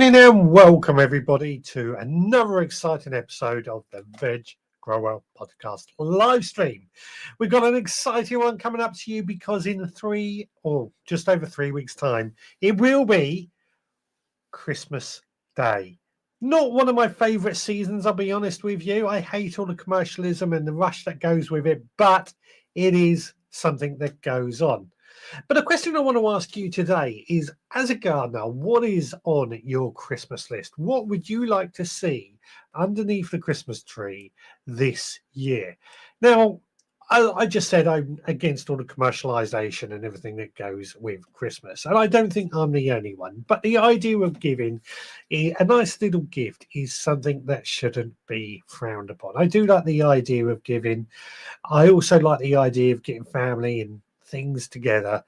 evening and welcome everybody to another exciting episode of the Veg Grow Well podcast live stream. We've got an exciting one coming up to you because in just over 3 weeks time, it will be Christmas Day. Not one of my favorite seasons, I'll be honest with you. I hate all the commercialism and the rush that goes with it, but it is something that goes on. But the question I want to ask you today is, as a gardener, what is on your Christmas list? What would you like to see underneath the Christmas tree this year? Now, I just said I'm against all the commercialization and everything that goes with Christmas. And I don't think I'm the only one. But the idea of giving a nice little gift is something that shouldn't be frowned upon. I do like the idea of giving. I also like the idea of getting family and things together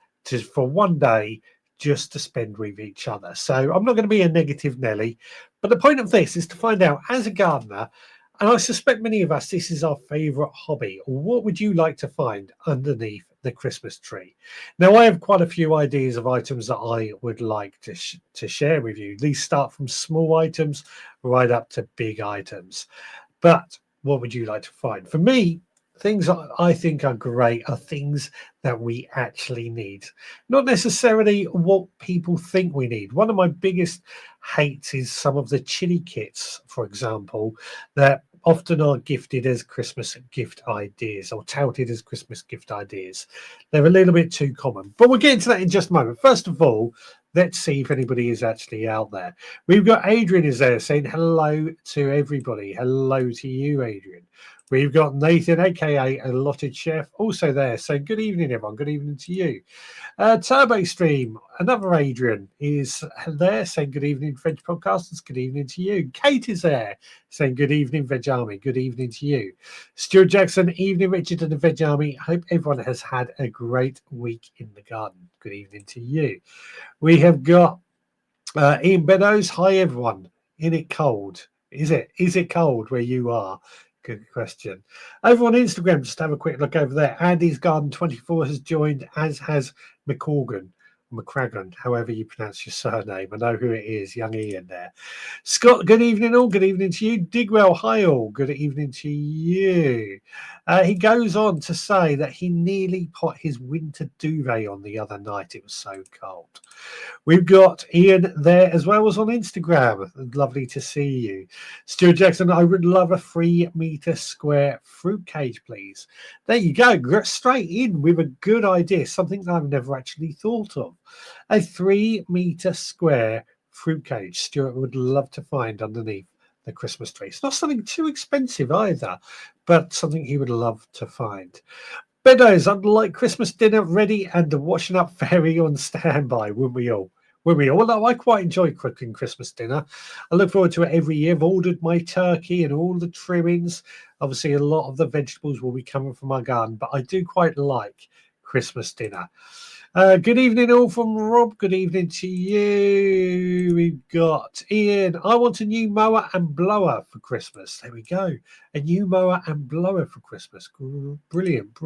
for one day just to spend with each other. So I'm not going to be a negative Nelly, but the point of this is to find out, as a gardener, and I suspect many of us, this is our favorite hobby, what would you like to find underneath the Christmas tree? Now, I have quite a few ideas of items that I would like to share with you. These start from small items right up to big items. But what would you like to find? For me, things I think are great are things that we actually need, not necessarily what people think we need. One of my biggest hates is some of the chili kits, for example, that often are gifted as Christmas gift ideas or touted as Christmas gift ideas. They're a little bit too common, but we'll get into that in just a moment. First of all, let's see if anybody is actually out there. We've got Adrian is there saying hello to everybody. Hello to you, Adrian. We've got Nathan, aka Allotted Chef, also there. So good evening, everyone. Good evening to you. Turbo Stream, another Adrian is there saying good evening, Veg Podcasters. Good evening to you. Kate is there saying good evening, Veg Army. Good evening to you. Stuart Jackson, evening, Richard and the Veg Army. Hope everyone has had a great week in the garden. Good evening to you. We have got Ian Beddoes. Hi, everyone. Is it cold? Is it cold where you are? Good question. Over on Instagram, just have a quick look over there. Andy's Garden 24 has joined, as has McCragan, however you pronounce your surname. I know who it is, young Ian there. Scott, good evening all. Good evening to you. Digwell, hi all. Good evening to you. He goes on to say that he nearly put his winter duvet on the other night. It was so cold. We've got Ian there as well as on Instagram. Lovely to see you. Stuart Jackson, I would love a 3-meter square fruit cage, please. There you go. Straight in with a good idea, something that I've never actually thought of. A 3-meter square fruit cage Stuart would love to find underneath the Christmas tree. It's not something too expensive either, but something he would love to find. Beddoes, I'd like Christmas dinner ready and the washing up fairy on standby, wouldn't we all? Although I quite enjoy cooking Christmas dinner. I look forward to it every year. I've ordered my turkey and all the trimmings. Obviously, a lot of the vegetables will be coming from my garden, but I do quite like Christmas dinner. Good evening all from Rob. Good evening to you. We've got Ian. I want a new mower and blower for Christmas. There we go. A new mower and blower for Christmas. Brilliant.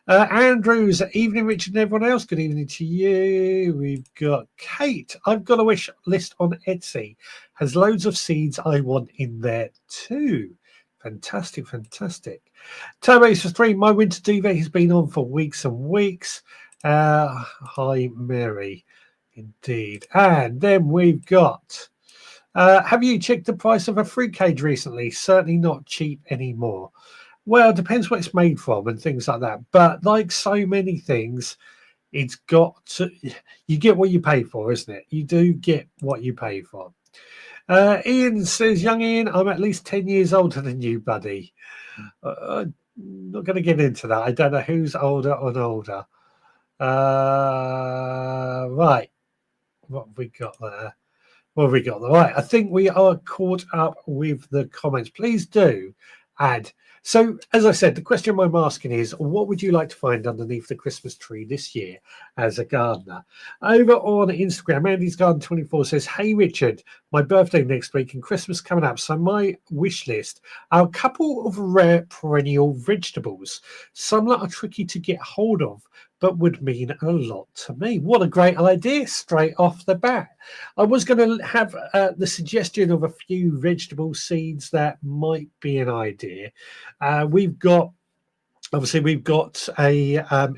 Andrews. Evening, Richard and everyone else. Good evening to you. We've got Kate. I've got a wish list on Etsy. Has loads of seeds I want in there too. Fantastic. Turbo's for 3. My winter duvet has been on for weeks and weeks. Hi, Mary. Indeed. And then we've got, have you checked the price of a fruit cage recently? Certainly not cheap anymore. Well, it depends what it's made from and things like that. But like so many things, it's got to, you get what you pay for, isn't it? You do get what you pay for. Ian says, young Ian, I'm at least 10 years older than you, buddy. I'm not going to get into that. I don't know who's older or older. Right. What have we got there? Right. I think we are caught up with the comments. Please do add. So, as I said, the question I'm asking is, what would you like to find underneath the Christmas tree this year as a gardener? Over on Instagram, Andy's Garden 24 says, hey, Richard, my birthday next week and Christmas coming up. So my wish list are a couple of rare perennial vegetables. Some that are tricky to get hold of, but would mean a lot to me. What a great idea straight off the bat. I was going to have the suggestion of a few vegetable seeds that might be an idea. We've got a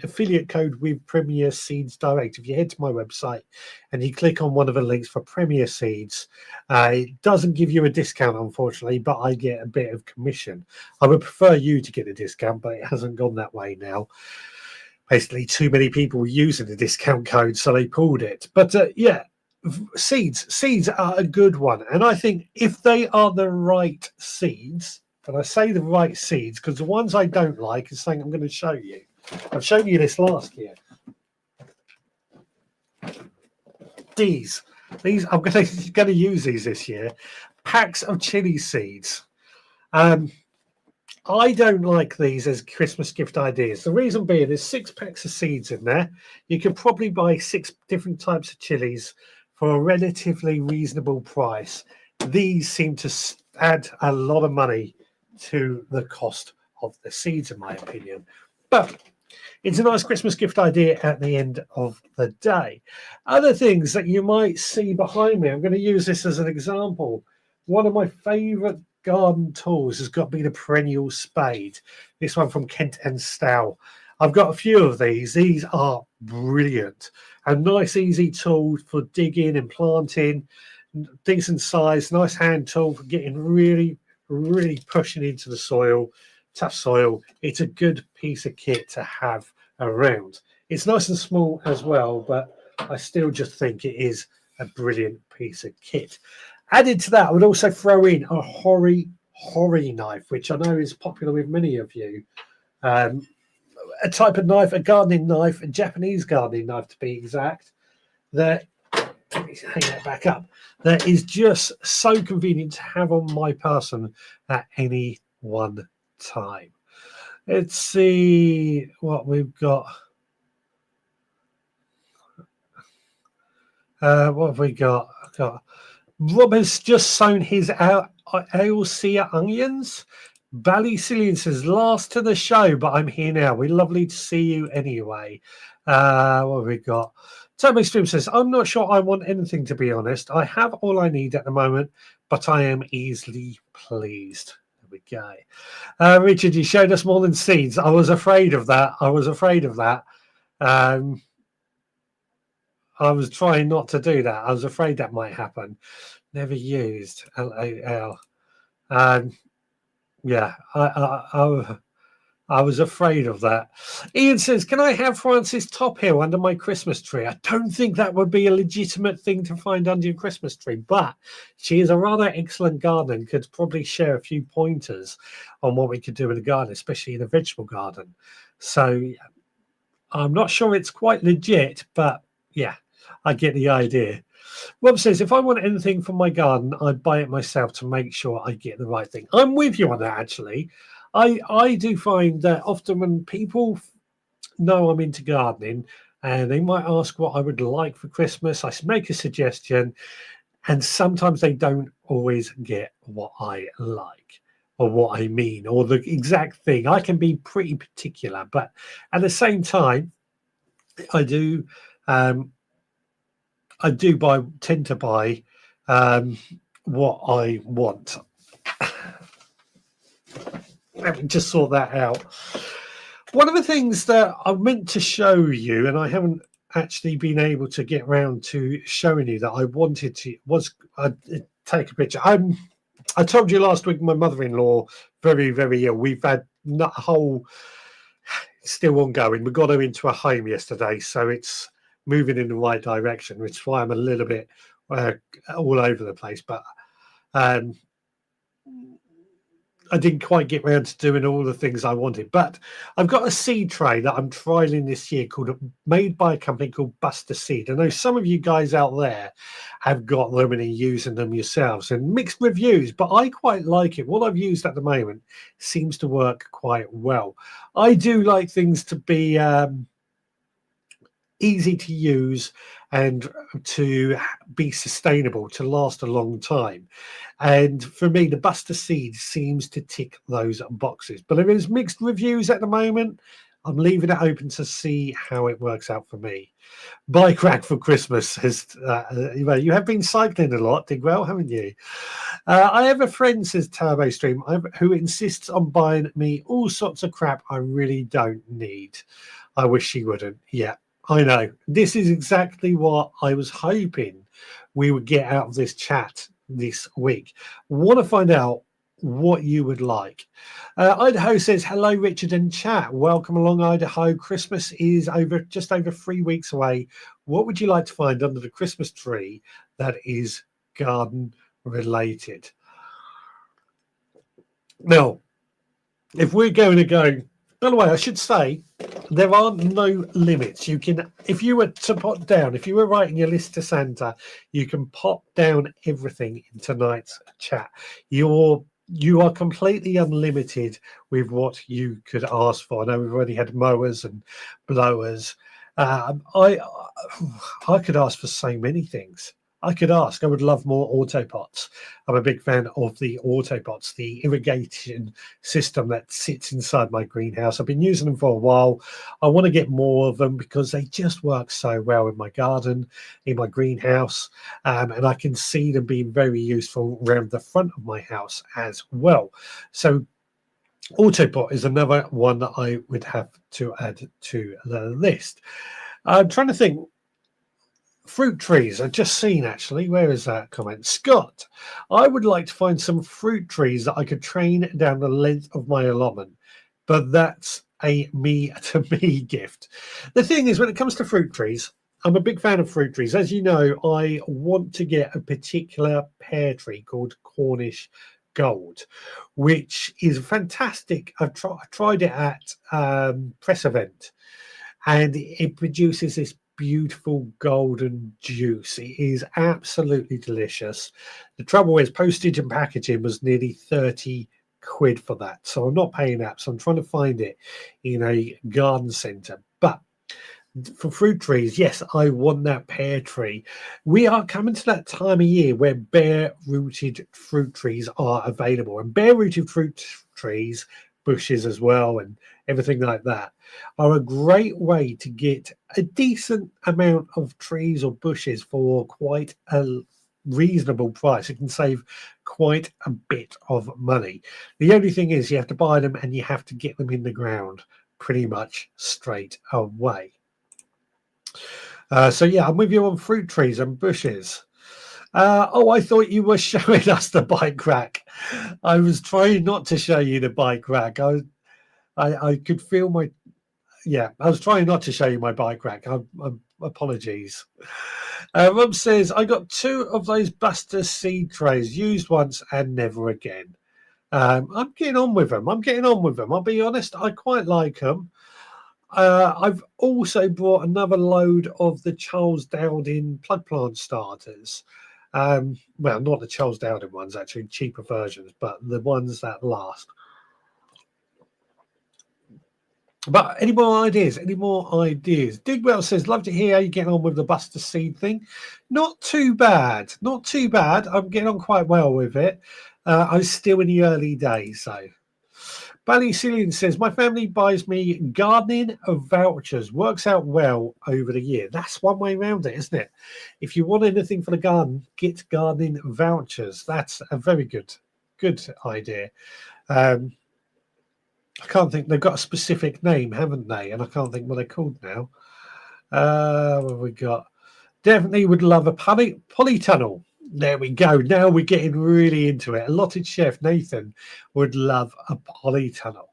affiliate code with Premier Seeds Direct. If you head to my website and you click on one of the links for Premier Seeds, it doesn't give you a discount, unfortunately, but I get a bit of commission. I would prefer you to get a discount, but it hasn't gone that way now. Basically, too many people using the discount code, so they pulled it. But yeah, seeds are a good one. And I think if they are the right seeds, and I say the right seeds because the ones I don't like is something I'm going to show you. I've shown you this last year. These I'm going to use these this year. Packs of chili seeds. I don't like these as Christmas gift ideas. The reason being, there's 6 packs of seeds in there. You can probably buy 6 different types of chilies for a relatively reasonable price. These seem to add a lot of money to the cost of the seeds, in my opinion. But it's a nice Christmas gift idea at the end of the day. Other things that you might see behind me, I'm going to use this as an example. One of my favourite garden tools has got to be the perennial spade. This one from Kent and Stow. I've got a few of these. These are brilliant. A nice, easy tool for digging and planting. Decent size, nice hand tool for getting really pushing into the soil, tough soil. It's a good piece of kit to have around. It's nice and small as well, but I still just think it is a brilliant piece of kit. Added to that, I would also throw in a hori knife, which I know is popular with many of you. A type of knife, a gardening knife, a Japanese gardening knife to be exact, that, let me hang that back up, that is just so convenient to have on my person at any one time. Let's see what we've got. What have we got? Rob has just sown his Ailsia onions. Ballycillian says, last to the show, but I'm here now. We're lovely to see you anyway. What have we got? Toby Stream says, I'm not sure I want anything, to be honest. I have all I need at the moment, but I am easily pleased. There we go. Richard, you showed us more than seeds. I was afraid of that. I was trying not to do that. I was afraid that might happen. Never used LAL. Yeah, I was afraid of that. Ian says, can I have Frances Tophill under my Christmas tree? I don't think that would be a legitimate thing to find under your Christmas tree, but she is a rather excellent gardener and could probably share a few pointers on what we could do in the garden, especially in a vegetable garden. So I'm not sure it's quite legit, but yeah, I get the idea. Rob says, if I want anything from my garden, I'd buy it myself to make sure I get the right thing. I'm with you on that, actually. I do find that often when people know I'm into gardening and they might ask what I would like for Christmas, I make a suggestion, and sometimes they don't always get what I like or what I mean or the exact thing. I can be pretty particular, but at the same time, I do tend to buy what I want. Let me just sort that out. One of the things that I meant to show you, and I haven't actually been able to get around to showing you that I wanted to, was take a picture. I told you last week my mother-in-law very, very ill. We've had a whole, still ongoing. We got her into a home yesterday, so it's moving in the right direction, which is why I'm a little bit all over the place. But I didn't quite get around to doing all the things I wanted. But I've got a seed tray that I'm trialing this year made by a company called Buster Seed. I know some of you guys out there have got them and are using them yourselves, and mixed reviews, but I quite like it. What I've used at the moment seems to work quite well. I do like things to be easy to use and to be sustainable, to last a long time. And for me, the Buster Seed seems to tick those boxes. But there is mixed reviews at the moment. I'm leaving it open to see how it works out for me. Bike rack for Christmas says, you have been cycling a lot, Digwell, haven't you? I have a friend, says Turbo Stream, who insists on buying me all sorts of crap I really don't need. I wish she wouldn't. Yeah, I know. This is exactly what I was hoping we would get out of this chat this week. Want to find out what you would like. Idaho says, hello, Richard and chat. Welcome along, Idaho. Christmas is just over 3 weeks away. What would you like to find under the Christmas tree that is garden related? Now, if we're going to go, by the way, I should say there are no limits. You can, if you were to pop down, if you were writing your list to Santa, you can pop down everything in tonight's chat. You are completely unlimited with what you could ask for. I know we've already had mowers and blowers. I could ask for so many things. I would love more autopots. I'm a big fan of the autopots, the irrigation system that sits inside my greenhouse. I've been using them for a while. I want to get more of them because they just work so well in my garden, in my greenhouse, and I can see them being very useful around the front of my house as well. So autopot is another one that I would have to add to the list. I'm trying to think. Fruit trees. I've just seen, actually. Where is that comment? Scott, I would like to find some fruit trees that I could train down the length of my allotment, but that's a me to me gift. The thing is, when it comes to fruit trees, I'm a big fan of fruit trees. As you know, I want to get a particular pear tree called Cornish Gold, which is fantastic. I've tried it at Press Event, and it produces this beautiful golden juice. It is absolutely delicious. The trouble is postage and packaging was nearly 30 quid for that, so I'm not paying that. So I'm trying to find it in a garden centre. But for fruit trees, yes, I want that pear tree. We are coming to that time of year where bare-rooted fruit trees are available, and bare-rooted fruit trees, bushes as well, and everything like that, are a great way to get a decent amount of trees or bushes for quite a reasonable price. You can save quite a bit of money. The only thing is you have to buy them and you have to get them in the ground pretty much straight away. So yeah, I'm with you on fruit trees and bushes. I thought you were showing us the bike rack. I was trying not to show you the bike rack. I could feel my, I was trying not to show you my bike rack. Apologies. Rob says, I got 2 of those Buster seed trays, used once and never again. I'm getting on with them. I'll be honest, I quite like them. I've also brought another load of the Charles Dowding plug plant starters. Well, not the Charles Dowding ones, actually, cheaper versions, but the ones that last. But any more ideas? Digwell says, love to hear how you get on with the Buster Seed thing. Not too bad. I'm getting on quite well with it. I'm still in the early days, so. Ballycillian says, my family buys me gardening vouchers. Works out well over the year. That's one way around it, isn't it? If you want anything for the garden, get gardening vouchers. That's a very good idea. I can't think. They've got a specific name, haven't they? And I can't think what they're called now. What have we got? Definitely would love a polytunnel. There we go. Now we're getting really into it. Allotted Chef Nathan would love a polytunnel.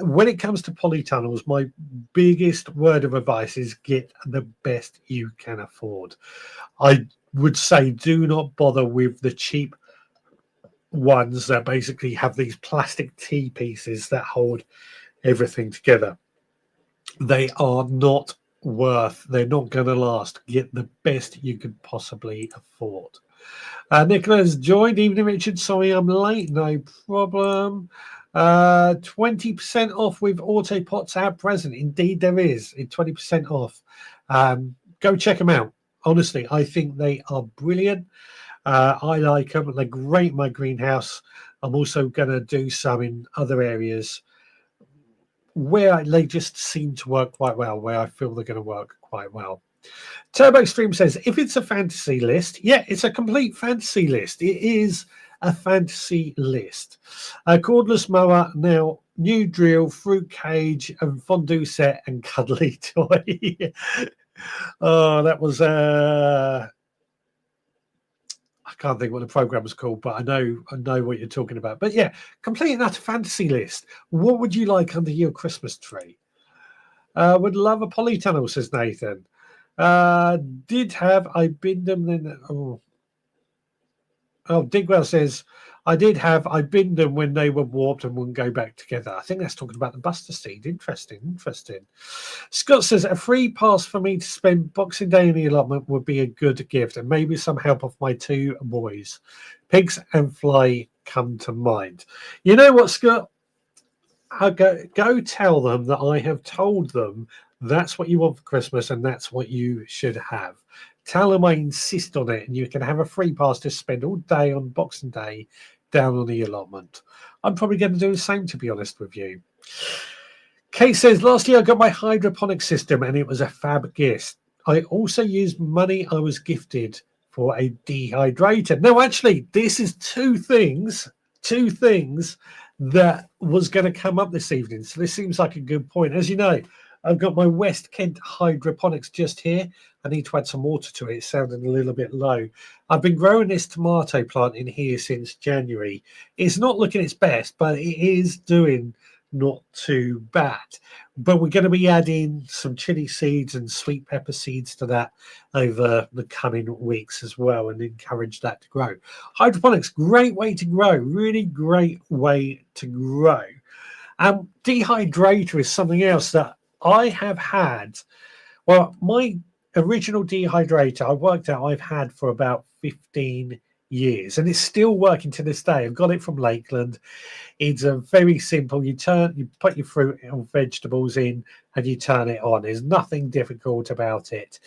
When it comes to polytunnels, my biggest word of advice is get the best you can afford. I would say do not bother with the cheap ones that basically have these plastic T pieces that hold everything together. They are not they're not going to last. Get the best you could possibly afford. Nicola's joined. Evening, Richard. Sorry I'm late. No problem. 20% off with Autopots at present. Indeed, there is. 20% off. Go check them out. Honestly, I think they are brilliant. I like them. They're great in my greenhouse. I'm also going to do some in other areas where they just seem to work quite well, where I feel they're going to work quite well. Turbo Stream says, if it's a fantasy list, yeah, it's a complete fantasy list. It is a fantasy list. A cordless mower, now new drill, fruit cage, and fondue set, and cuddly toy. Oh, that was I can't think what the program was called, but I know what you're talking about. But yeah, complete and utter fantasy list. What would you like under your Christmas tree? Would love a polytunnel, says Nathan. Did have I been them then? Digwell says I binned them when they were warped and wouldn't go back together. I think that's talking about the Buster Seed. Interesting. Scott says a free pass for me to spend Boxing Day in the allotment would be a good gift, and maybe some help off my two boys. Pigs and Fly come to mind. You know what, Scott? I'll go tell them that I have told them that's what you want for Christmas and that's what you should have. Tell them I insist on it, and you can have a free pass to spend all day on Boxing Day down on the allotment. I'm probably going to do the same, to be honest with you. Kate says, last year I got my hydroponic system and it was a fab gift. I also used money I was gifted for a dehydrator. No, actually, this is two things that was going to come up this evening. So this seems like a good point. As you know, I've got my West Kent hydroponics just here. I need to add some water to it. It's sounding a little bit low. I've been growing this tomato plant in here since January. It's not looking its best, but it is doing not too bad. But we're going to be adding some chili seeds and sweet pepper seeds to that over the coming weeks as well, and encourage that to grow. Hydroponics, great way to grow, really great way to grow. Dehydrator is something else that I have had. Well, my original dehydrator, I worked out I've had for about 15 years, and it's still working to this day. I've got it from Lakeland. It's a very simple. You put your fruit and vegetables in, and you turn it on. There's nothing difficult about it.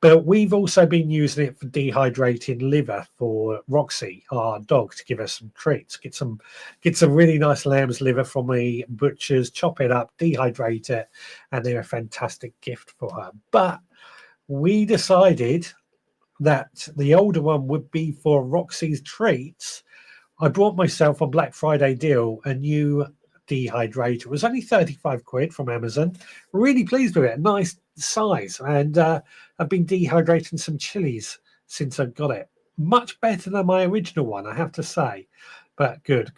But we've also been using it for dehydrating liver for Roxy, our dog, to give us some treats. Get some really nice lamb's liver from the butchers, chop it up, dehydrate it, and they're a fantastic gift for her. But we decided that the older one would be for Roxy's treats. I bought myself on Black Friday deal a new dehydrator. It was only 35 quid from Amazon. Really pleased with it. Nice size. And I've been dehydrating some chilies since I got it. Much better than my original one, I have to say. But good.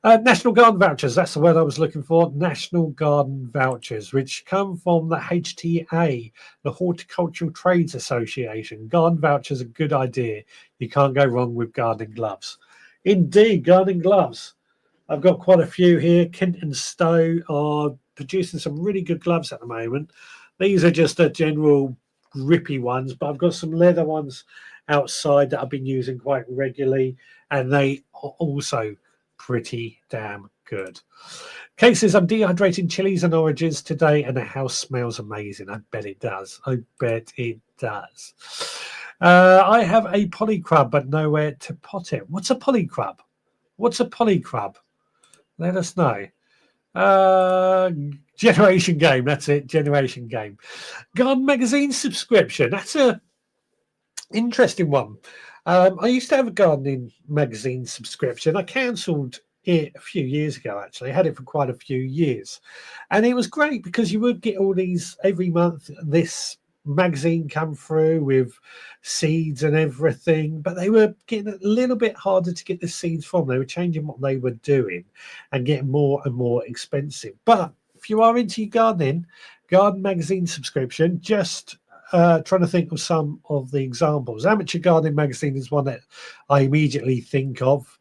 National Garden Vouchers, that's the word I was looking for. National Garden Vouchers, which come from the HTA, the Horticultural Trades Association. Garden vouchers are a good idea. You can't go wrong with gardening gloves. Indeed, gardening gloves. I've got quite a few here. Kent and Stowe are producing some really good gloves at the moment. These are just a general grippy ones, but I've got some leather ones outside that I've been using quite regularly, and they are also pretty damn good. Kate says, I'm dehydrating chilies and oranges today, and the house smells amazing. I bet it does. I have a polycrab, but nowhere to pot it. What's a polycrab? Let us know. Generation Game. That's it. Generation Game. Garden Magazine subscription. That's a interesting one. I used to have a gardening magazine subscription. I cancelled it a few years ago, actually. I had it for quite a few years. And it was great because you would get all these every month, this magazine come through with seeds and everything, but they were getting a little bit harder to get the seeds from. They were changing what they were doing and getting more and more expensive. But if you are into your garden magazine subscription, just trying to think of some of the examples. Amateur Gardening Magazine is one that I immediately think of.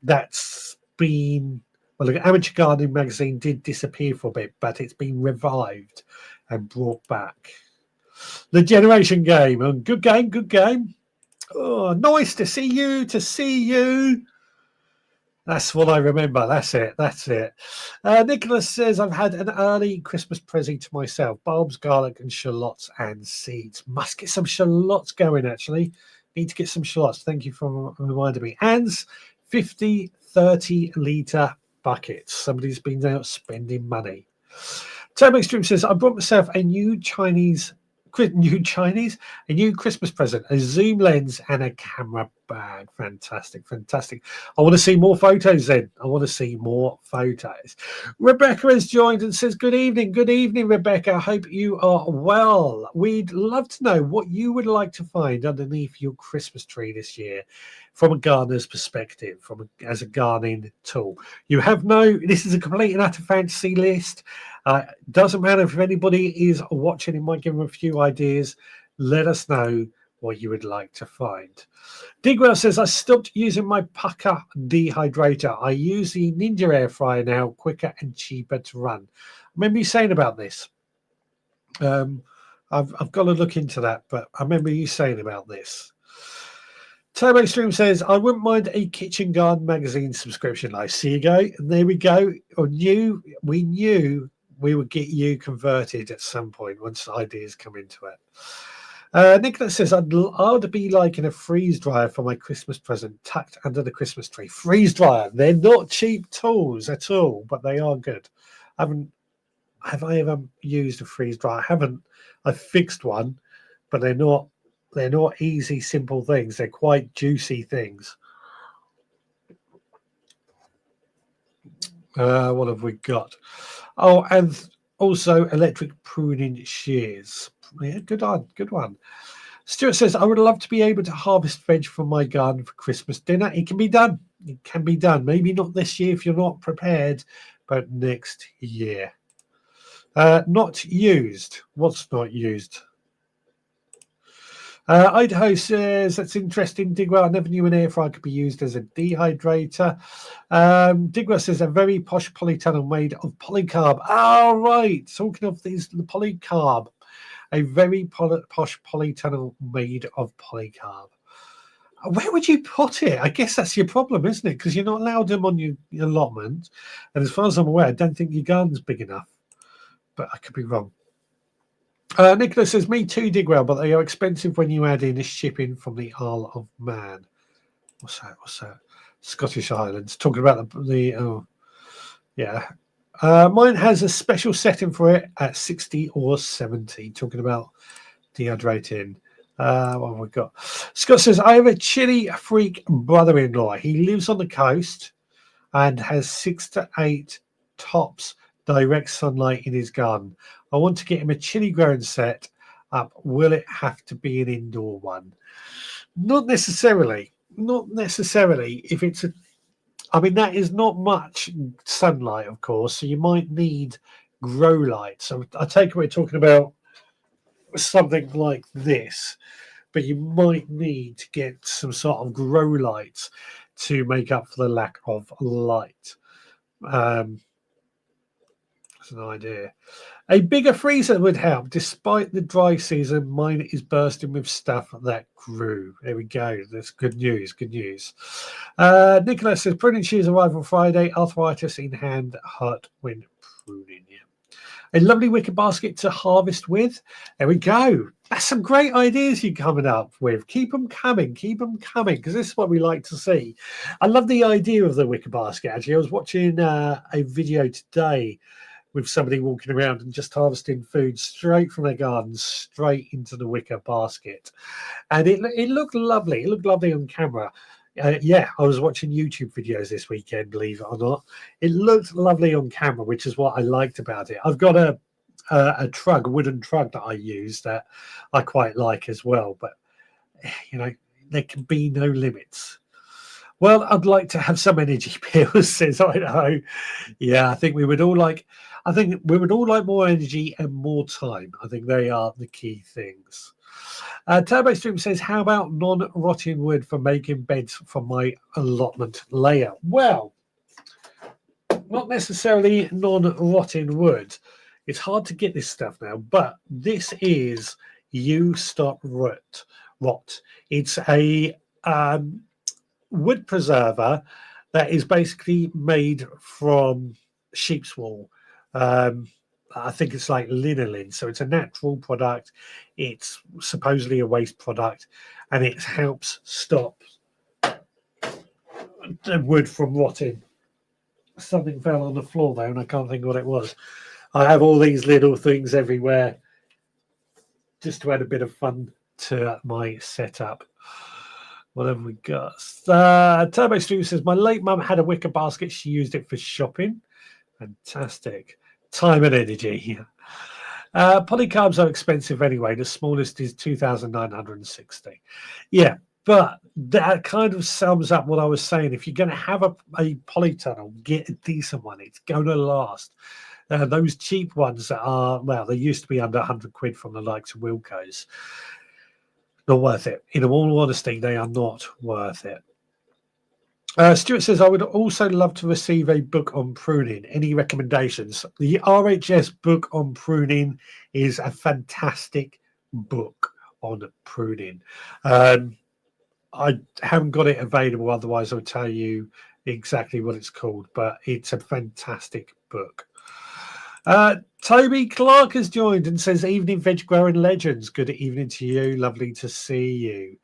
That's been, well, the Amateur Gardening Magazine did disappear for a bit, but it's been revived and brought back. The Generation Game. Good game. Oh, nice to see you. That's what I remember. That's it. Nicholas says, I've had an early Christmas present to myself. Bulbs, garlic, and shallots and seeds. Must get some shallots going, actually. Need to get some shallots. Thank you for reminding me. Anne's 50-30 litre buckets. Somebody's been out spending money. Tom Extreme says, I brought myself a new Christmas present, a zoom lens and a camera bag. Fantastic, fantastic. I want to see more photos then. I want to see more photos. Rebecca has joined and says, good evening, Rebecca. I hope you are well. We'd love to know what you would like to find underneath your Christmas tree this year from a gardener's perspective, as a gardening tool. This is a complete and utter fantasy list. Doesn't matter if anybody is watching, it might give them a few ideas. Let us know what you would like to find. Digwell says, I stopped using my pucker dehydrator. I use the Ninja air fryer now, quicker and cheaper to run. I remember you saying about this. I've got to look into that, but I remember you saying about this. Turbo Stream says, I wouldn't mind a kitchen garden magazine subscription. I see you go. And there we go. We knew we would get you converted at some point once ideas come into it. Nicholas says, I'd be liking a freeze dryer for my Christmas present tucked under the Christmas tree. Freeze dryer. They're not cheap tools at all, but they are good. Have I ever used a freeze dryer? I haven't. I've fixed one, but they're not easy, simple things. They're quite juicy things. What have we got? Oh, and also electric pruning shears. Yeah, good one. Stuart says, I would love to be able to harvest veg from my garden for Christmas dinner. It can be done. Maybe not this year if you're not prepared, but next year. Not used. What's not used? Idaho says, that's interesting, Digwell. I never knew an air fryer could be used as a dehydrator. Digwell says, a very posh polytunnel made of polycarb. Oh, right. Talking of the polycarb. A very posh polytunnel made of polycarb. Where would you put it? I guess that's your problem, isn't it? Because you're not allowed them on your allotment. And as far as I'm aware, I don't think your garden's big enough. But I could be wrong. Nicholas says, me too, Digwell, but they are expensive when you add in the shipping from the Isle of Man. What's that? Scottish Islands. Talking about mine has a special setting for it at 60 or 70. Talking about dehydrating. What have we got? Scott says, I have a chili freak brother-in-law. He lives on the coast and has 6 to 8 tops direct sunlight in his garden. I want to get him a chili growing set up. Will it have to be an indoor one? Not necessarily. If it's that is not much sunlight, of course, so you might need grow light. So I take it we're talking about something like this, but you might need to get some sort of grow lights to make up for the lack of light. That's an idea. A bigger freezer would help. Despite the dry season, mine is bursting with stuff that grew. There we go. That's good news. Nicholas says, pruning shears arrive on Friday. Arthritis in hand, hurt when pruning. Yeah. A lovely wicker basket to harvest with. There we go. That's some great ideas you're coming up with. Keep them coming, because this is what we like to see. I love the idea of the wicker basket, actually. I was watching a video today with somebody walking around and just harvesting food straight from their garden, straight into the wicker basket. And it looked lovely. It looked lovely on camera. I was watching YouTube videos this weekend, believe it or not. It looked lovely on camera, which is what I liked about it. I've got a wooden trug that I use that I quite like as well. But, there can be no limits. Well, I'd like to have some energy pills, says Idaho. Yeah, I think we would all like more energy and more time. I think they are the key things. Turbo Stream says, how about non-rotting wood for making beds for my allotment layer? Well, not necessarily non-rotting wood. It's hard to get this stuff now, but this is stop rot. It's a wood preserver that is basically made from sheep's wool. I think it's like linolene, so it's a natural product. It's supposedly a waste product, and it helps stop the wood from rotting. Something fell on the floor there, and I can't think what it was. I have all these little things everywhere just to add a bit of fun to my setup. What have we got? Turbo Stream says, my late mum had a wicker basket. She used it for shopping. Fantastic. Time and energy. Polycarbs are expensive anyway. The smallest is 2,960. Yeah, but that kind of sums up what I was saying. If you're going to have a polytunnel, get a decent one. It's going to last. Those cheap ones that are, well, they used to be under 100 quid from the likes of Wilco's. Not worth it. In all honesty, they are not worth it. Stuart says, I would also love to receive a book on pruning. Any recommendations? The RHS book on pruning is a fantastic book on pruning. I haven't got it available, otherwise I'll tell you exactly what it's called, but it's a fantastic book. Toby Clark has joined and says, evening veg growing legends. Good evening to you. Lovely to see you.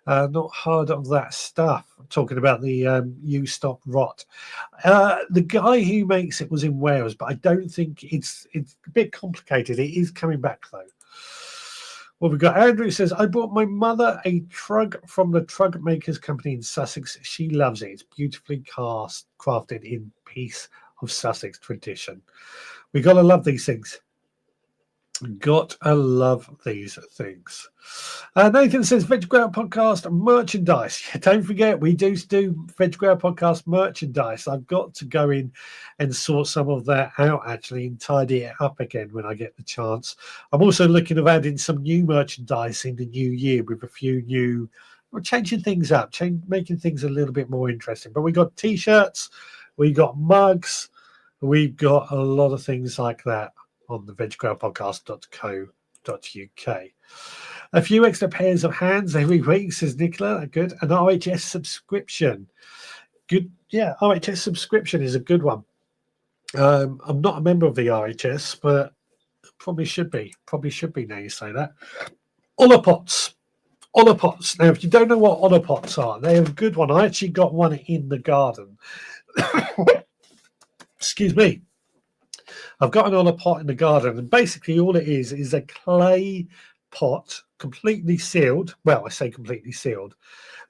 Not hard on that stuff. I'm talking about the You Stop Rot. The guy who makes it was in Wales, but I don't think it's a bit complicated. It is coming back though. Well, we've got Andrew says, I bought my mother a trug from the Trug Makers Company in Sussex. She loves it. It's beautifully crafted in piece of Sussex tradition. We got to love these things. Got to love these things. Nathan says, Veg Grower Podcast merchandise. Don't forget, we do Veg Grower Podcast merchandise. I've got to go in and sort some of that out, actually, and tidy it up again when I get the chance. I'm also looking at adding some new merchandise in the new year with a few new, we're changing things up, making things a little bit more interesting. But we got T-shirts, we got mugs, we've got a lot of things like that on the veggrowpodcast.co.uk. A few extra pairs of hands every week, says Nicola. Good. An RHS subscription. Good. Yeah, RHS subscription is a good one. I'm not a member of the RHS, but probably should be. Probably should be now you say that. Olopots. Olopots. Now, if you don't know what olopots are, they're a good one. I actually got one in the garden. Excuse me. I've got an olopot in the garden, and basically all it is a clay pot, completely sealed. Well, I say completely sealed.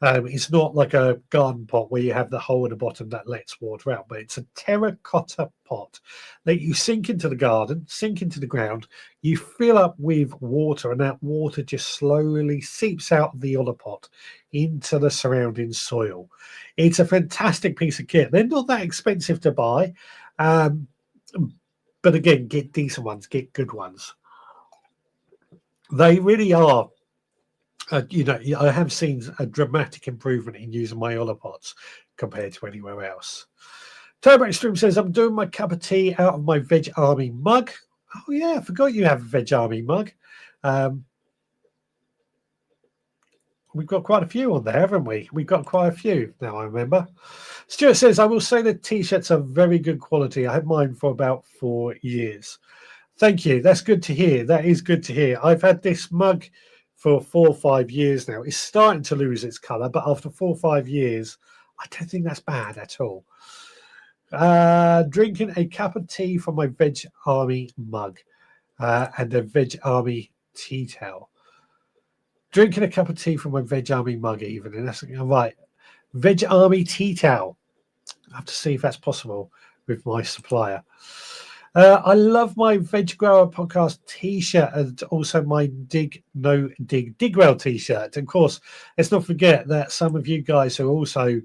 It's not like a garden pot where you have the hole in the bottom that lets water out, but it's a terracotta pot that you sink into the garden, sink into the ground, you fill up with water, and that water just slowly seeps out of the olopot into the surrounding soil. It's a fantastic piece of kit. They're not that expensive to buy, but again, get decent ones, get good ones. They really are. I have seen a dramatic improvement in using my olopots compared to anywhere else. Turbo Extreme says, I'm doing my cup of tea out of my Veg Army mug. Oh, yeah, I forgot you have a Veg Army mug. We've got quite a few on there, haven't we? We've got quite a few now, I remember. Stuart says, I will say the T-shirts are very good quality. I had mine for about 4 years. Thank you. That's good to hear. That is good to hear. I've had this mug for 4 or 5 years now. It's starting to lose its colour, but after 4 or 5 years, I don't think that's bad at all. Drinking a cup of tea from my Veg Army mug and a Veg Army tea towel. Drinking a cup of tea from my Veg Army mug even. And that's right. Veg Army tea towel. I have to see if that's possible with my supplier. I love my Veg Grower Podcast t-shirt and also my Dig Well t-shirt. And of course, let's not forget that some of you guys are also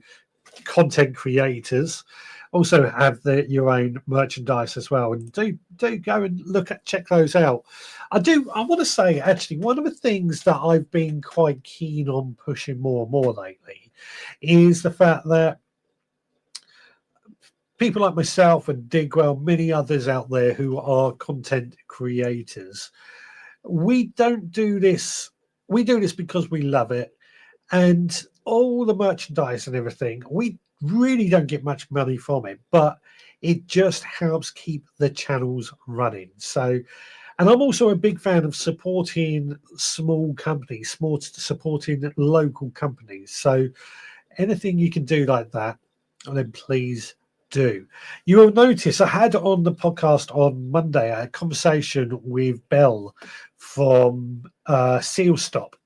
content creators, also have your own merchandise as well. And do go and check those out. I want to say, actually, one of the things that I've been quite keen on pushing more and more lately is the fact that people like myself and Digwell, many others out there who are content creators, we don't do this. We do this because we love it. And all the merchandise and everything, we really don't get much money from it, but it just helps keep the channels running. So, and I'm also a big fan of supporting small companies, supporting local companies. So anything you can do like that, then please do. You will notice I had on the podcast on Monday a conversation with Belle from Seal Stop,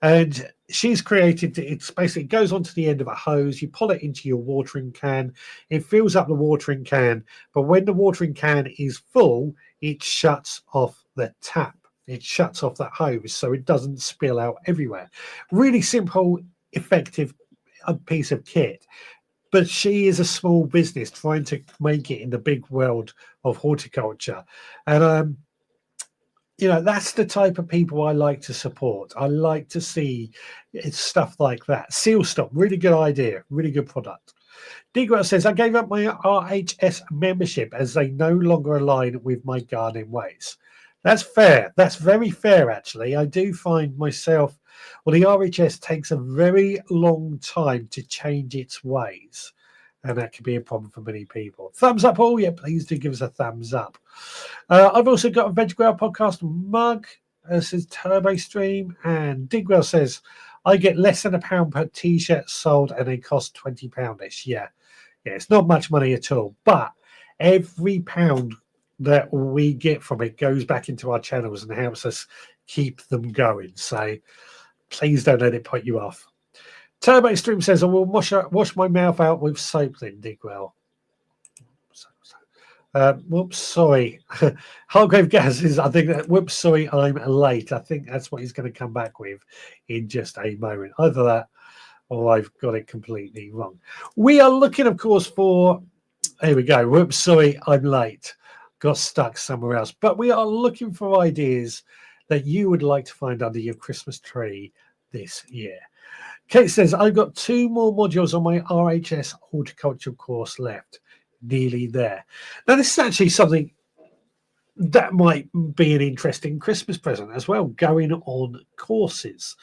and she's created, it's basically, it goes onto the end of a hose, you pull it into your watering can, it fills up the watering can, but when the watering can is full, it shuts off the tap. It shuts off that hose so it doesn't spill out everywhere. Really simple, effective piece of kit. But she is a small business trying to make it in the big world of horticulture. And that's the type of people I like to support. I like to see stuff like that. Seal Stop, really good idea, really good product. Digwell says, I gave up my RHS membership as they no longer align with my gardening ways. That's fair. That's very fair, actually. I do find myself, well, the RHS takes a very long time to change its ways. And that can be a problem for many people. Thumbs up, all. Yeah, please do give us a thumbs up. I've also got a Veg Grower podcast mug. Says Turbo Stream. And Digwell says, I get less than £1 per t-shirt sold and they cost £20-ish. Yeah, it's not much money at all. But every pound that we get from it goes back into our channels and helps us keep them going. So please don't let it put you off. Turbo Stream says, I will wash my mouth out with soap then, Digwell. Whoops, sorry. Hargrave Gas is, I think, whoops, sorry, I'm late. I think that's what he's going to come back with in just a moment. Either that or I've got it completely wrong. We are looking, of course, for, here we go. Whoops, sorry, I'm late. Got stuck somewhere else. But we are looking for ideas that you would like to find under your Christmas tree this year. Kate says, I've got 2 more modules on my RHS horticulture course left. Nearly there. Now, this is actually something that might be an interesting Christmas present as well, going on courses.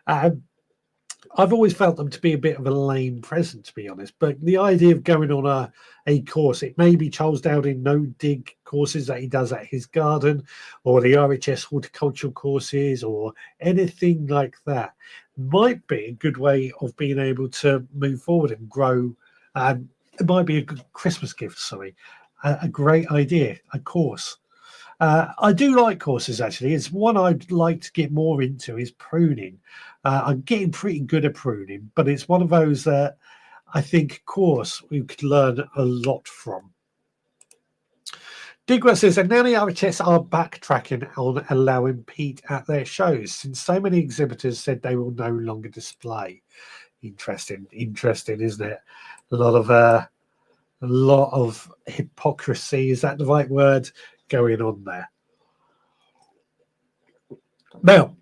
I've always felt them to be a bit of a lame present, to be honest. But the idea of going on a course, it may be Charles Dowding no-dig courses that he does at his garden, or the RHS horticultural courses, or anything like that, might be a good way of being able to move forward and grow. It might be a good Christmas gift, a great idea, a course. I do like courses, actually. It's one I'd like to get more into is pruning. I'm getting pretty good at pruning, but it's one of those that I think course we could learn a lot from. Digwell says, and now the RHS are backtracking on allowing peat at their shows, since so many exhibitors said they will no longer display. Interesting, isn't it? A lot of hypocrisy, is that the right word, going on there. Now,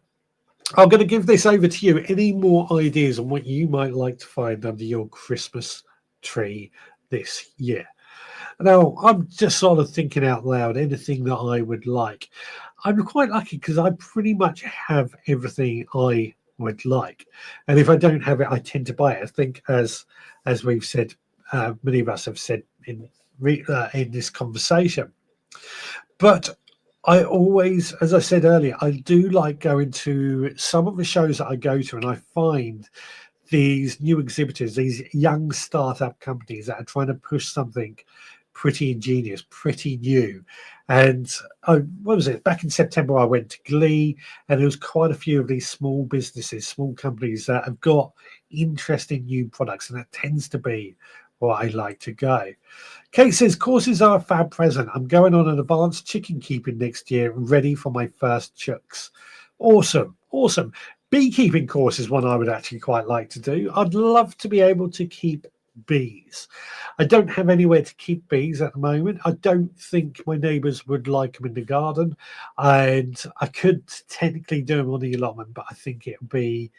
I'm going to give this over to you. Any more ideas on what you might like to find under your Christmas tree this year? Now, I'm just sort of thinking out loud, anything that I would like. I'm quite lucky because I pretty much have everything I would like. And if I don't have it, I tend to buy it. I think as we've said, many of us have said in this conversation. But I always, as I said earlier, I do like going to some of the shows that I go to, and I find these new exhibitors, these young startup companies that are trying to push something pretty ingenious, pretty new. And what was it? Back in September, I went to Glee, and there was quite a few of these small businesses, small companies that have got interesting new products, and that tends to be where I like to go. Kate says, courses are a fab present. I'm going on an advanced chicken keeping next year, ready for my first chooks. Awesome. Beekeeping course is one I would actually quite like to do. I'd love to be able to keep bees. I don't have anywhere to keep bees at the moment. I don't think my neighbours would like them in the garden, and I could technically do them on the allotment, but I think it would be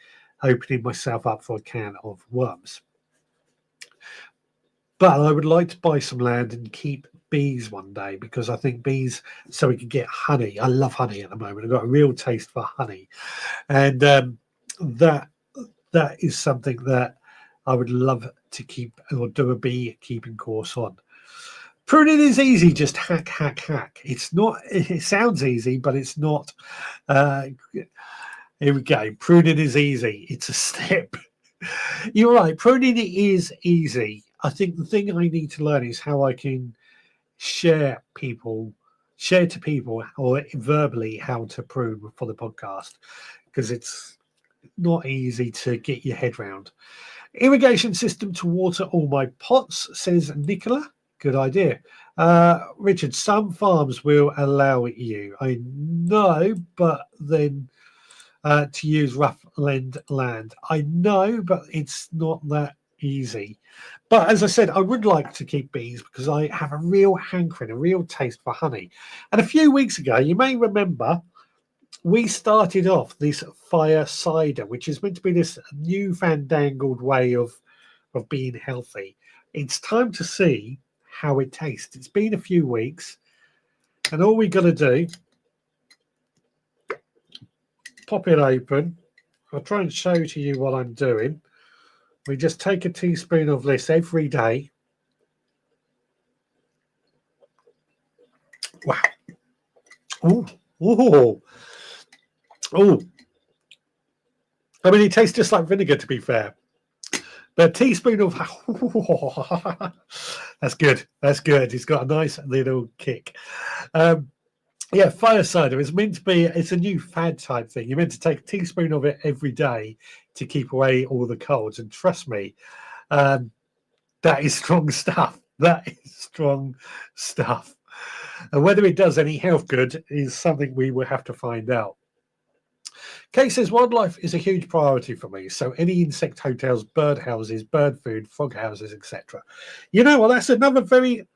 opening myself up for a can of worms. But I would like to buy some land and keep bees one day, because I think bees, so we can get honey. I love honey at the moment. I've got a real taste for honey. And that is something that I would love to keep or do a beekeeping course on. Pruning is easy, just hack. It's not, it sounds easy, but it's not. Here we go. Pruning is easy. It's a step. You're right. Pruning is easy. I think the thing I need to learn is how I can share to people or verbally how to prune for the podcast, because it's not easy to get your head round. Irrigation system to water all my pots, says Nicola. Good idea. Richard, some farms will allow you. I know, but then to use rough land. I know, but it's not that easy. But as I said, I would like to keep bees because I have a real hankering, a real taste for honey. And a few weeks ago, you may remember, we started off this fire cider, which is meant to be this new fandangled way of being healthy. It's time to see how it tastes. It's been a few weeks, and all we got to do, pop it open. I'll try and show to you what I'm doing. We just take a teaspoon of this every day. Wow. Oh, oh, oh. I mean, it tastes just like vinegar, to be fair. But a teaspoon of... That's good. That's good. It's got a nice little kick. Yeah, fire cider is meant to be, it's a new fad type thing. You're meant to take a teaspoon of it every day to keep away all the colds. And trust me, that is strong stuff. That is strong stuff. And whether it does any health good is something we will have to find out. Kay says, wildlife is a huge priority for me. So any insect hotels, bird houses, bird food, frog houses, etc. You know what? That's another very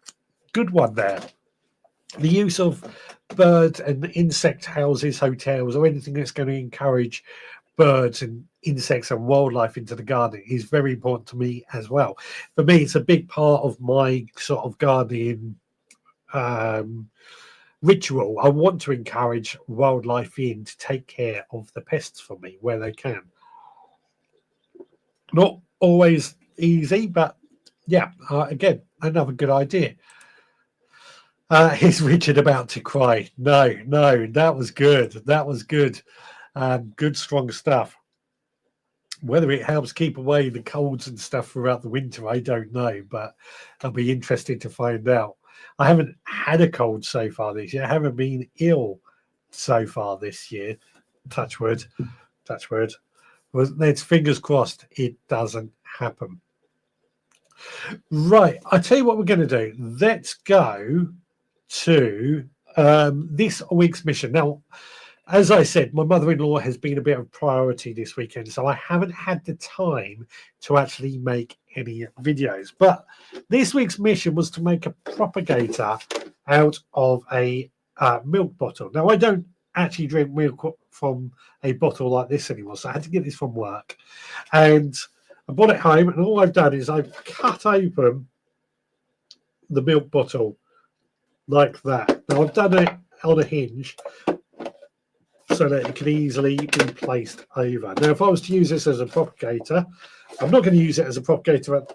good one there. The use of bird and insect houses, hotels, or anything that's going to encourage birds and insects and wildlife into the garden is very important to me as well. For me, it's a big part of my sort of gardening ritual. I want to encourage wildlife in to take care of the pests for me where they can. Not always easy, but yeah, again, another good idea. Is Richard about to cry? No, that was good. That was good. Good, strong stuff. Whether it helps keep away the colds and stuff throughout the winter, I don't know, but I'll be interested to find out. I haven't had a cold so far this year. I haven't been ill so far this year. Touch wood. Touch wood. Well, let's fingers crossed it doesn't happen. Right. I'll tell you what we're going to do. Let's go to this week's mission. Now, as I said, my mother-in-law has been a bit of a priority this weekend, so I haven't had the time to actually make any videos. But this week's mission was to make a propagator out of a milk bottle. Now, I don't actually drink milk from a bottle like this anymore, so I had to get this from work. And I brought it home, and all I've done is I've cut open the milk bottle like that. Now, I've done it on a hinge so that it can easily be placed over. Now, if I was to use this as a propagator, I'm not going to use it as a propagator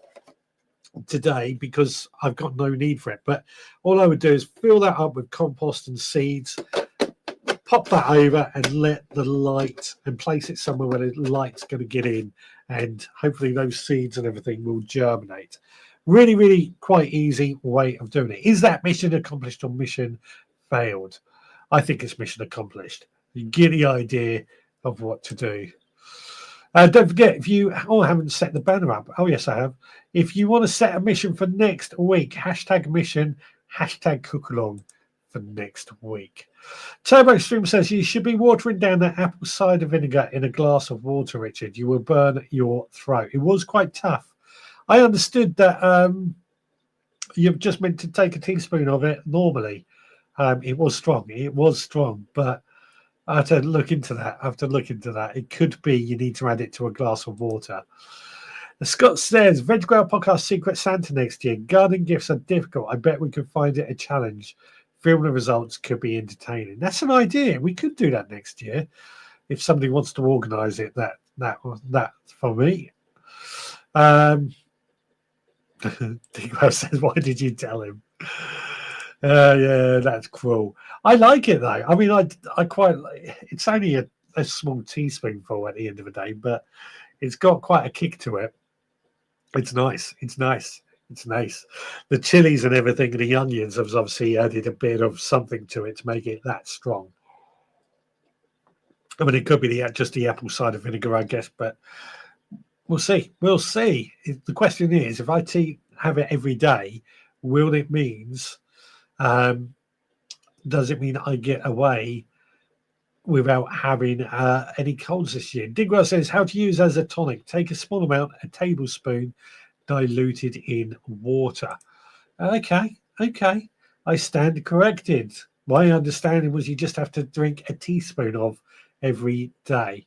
today because I've got no need for it. But all I would do is fill that up with compost and seeds, pop that over and let the light, and place it somewhere where the light's going to get in, and hopefully those seeds and everything will germinate. Really, really quite easy way of doing it. Is that mission accomplished or mission failed? I think it's mission accomplished. You get the idea of what to do. Don't forget, if you haven't set the banner up. Oh, yes, I have. If you want to set a mission for next week, hashtag mission, hashtag cookalong for next week. Turbo Stream says you should be watering down that apple cider vinegar in a glass of water, Richard. You will burn your throat. It was quite tough. I understood that you've just meant to take a teaspoon of it normally. It was strong, but I have to look into that. It could be you need to add it to a glass of water. Scott says, Veg Growl Podcast Secret Santa next year. Garden gifts are difficult. I bet we could find it a challenge. Film the results could be entertaining. That's an idea. We could do that next year if somebody wants to organise it. That for me. Digwell says, why did you tell him? Yeah, that's cruel. I like it though. I mean, I quite. It's only a small teaspoonful at the end of the day, but it's got quite a kick to it. It's nice. It's nice. The chilies and everything and the onions have obviously added a bit of something to it to make it that strong. I mean, it could be just the apple cider vinegar, I guess, but we'll see. We'll see. The question is, if I have it every day, will it means? Does it mean I get away without having any colds this year? Digwell says, how to use as a tonic. Take a small amount, a tablespoon, diluted in water. Okay. I stand corrected. My understanding was you just have to drink a teaspoon of every day.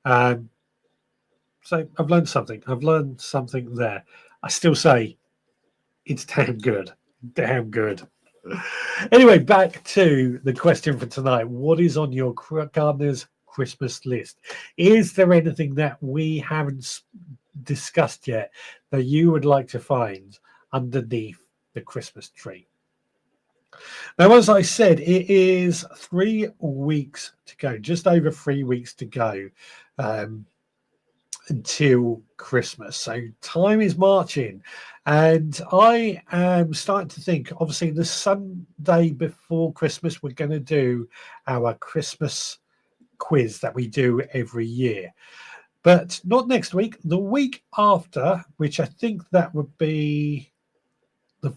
So I've learned something. I've learned something there. I still say it's damn good. Damn good. Anyway, back to the question for tonight. What is on your gardener's Christmas list? Is there anything that we haven't discussed yet that you would like to find underneath the Christmas tree? Now, as I said, it is 3 weeks to go, just over 3 weeks to go until Christmas. So time is marching. And I am starting to think, obviously, the Sunday before Christmas, we're going to do our Christmas quiz that we do every year. But not next week, the week after, which I think that would be the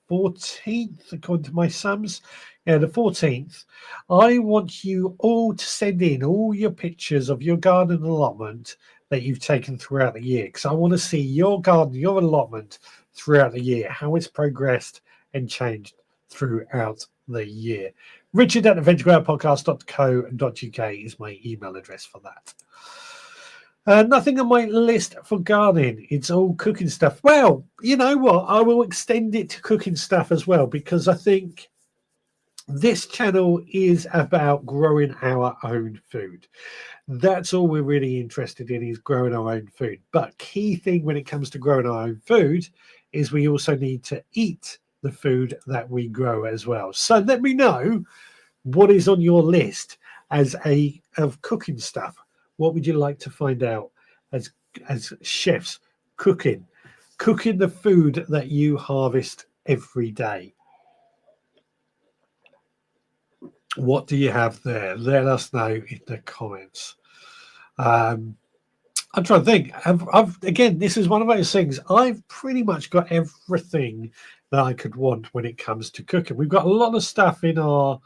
14th, according to my sums. Yeah, the 14th. I want you all to send in all your pictures of your garden allotment that you've taken throughout the year, because I want to see your garden, your allotment throughout the year, how it's progressed and changed throughout the year. Richard at theveggrowerpodcast.co.uk is my email address for that. Nothing on my list for gardening. It's all cooking stuff. Well, you know what? I will extend it to cooking stuff as well, because I think this channel is about growing our own food. That's all we're really interested in, is growing our own food. But key thing when it comes to growing our own food is we also need to eat the food that we grow as well. So let me know what is on your list of cooking stuff. What would you like to find out as chefs cooking the food that you harvest every day? What do you have there? Let us know in the comments. I'm trying to think. Again, this is one of those things. I've pretty much got everything that I could want when it comes to cooking. We've got a lot of stuff in our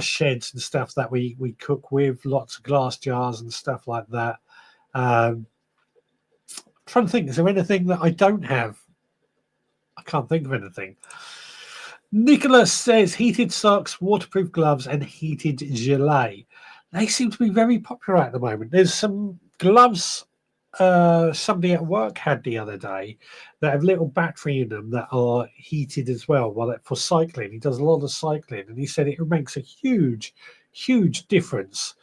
sheds and stuff that we cook with, lots of glass jars and stuff like that. I'm trying to think, is there anything that I don't have? I can't think of anything. Nicholas says heated socks, waterproof gloves, and heated gilet. They seem to be very popular at the moment. There's some gloves somebody at work had the other day that have little battery in them that are heated as well. Well, for cycling, he does a lot of cycling, and he said it makes a huge difference.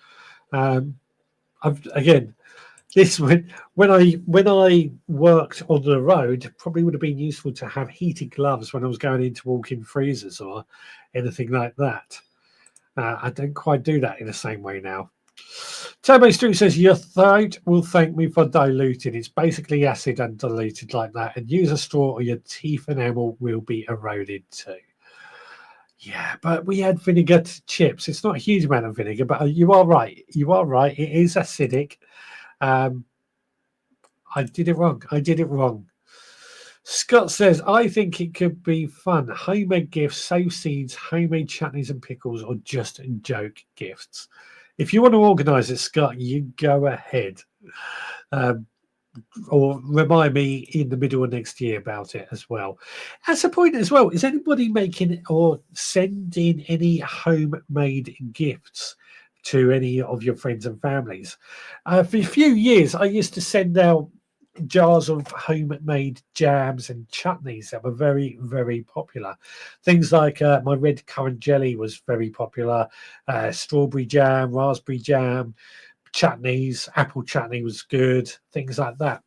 Again, this when I worked on the road, probably would have been useful to have heated gloves when I was going into walk-in freezers or anything like that. I don't quite do that in the same way now. Turbo Stu says your throat will thank me for diluting. It's basically acid and diluted like that. And use a straw or your teeth enamel will be eroded too. Yeah, but we had vinegar to chips. It's not a huge amount of vinegar, but you are right. You are right. It is acidic. I did it wrong. Scott says, I think it could be fun. Homemade gifts, save seeds, homemade chutneys and pickles, or just joke gifts. If you want to organise it, Scott, you go ahead. Or remind me in the middle of next year about it as well. That's a point as well. Is anybody making or sending any homemade gifts to any of your friends and families? For a few years, I used to send out jars of homemade jams and chutneys that were very, very popular. Things like my red currant jelly was very popular, strawberry jam, raspberry jam, chutneys, apple chutney was good, things like that.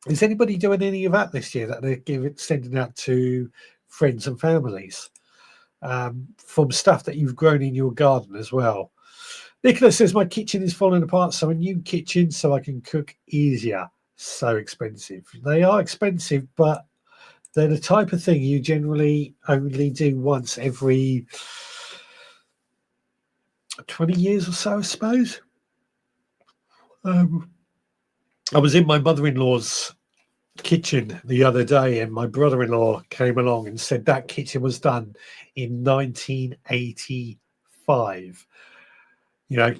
Is anybody doing any of that this year that they're sending out to friends and families from stuff that you've grown in your garden as well? Nicholas says, my kitchen is falling apart, so a new kitchen so I can cook easier. So expensive. They are expensive, but they're the type of thing you generally only do once every 20 years or so, I suppose. I was in my mother-in-law's kitchen the other day, and my brother-in-law came along and said that kitchen was done in 1985. You know,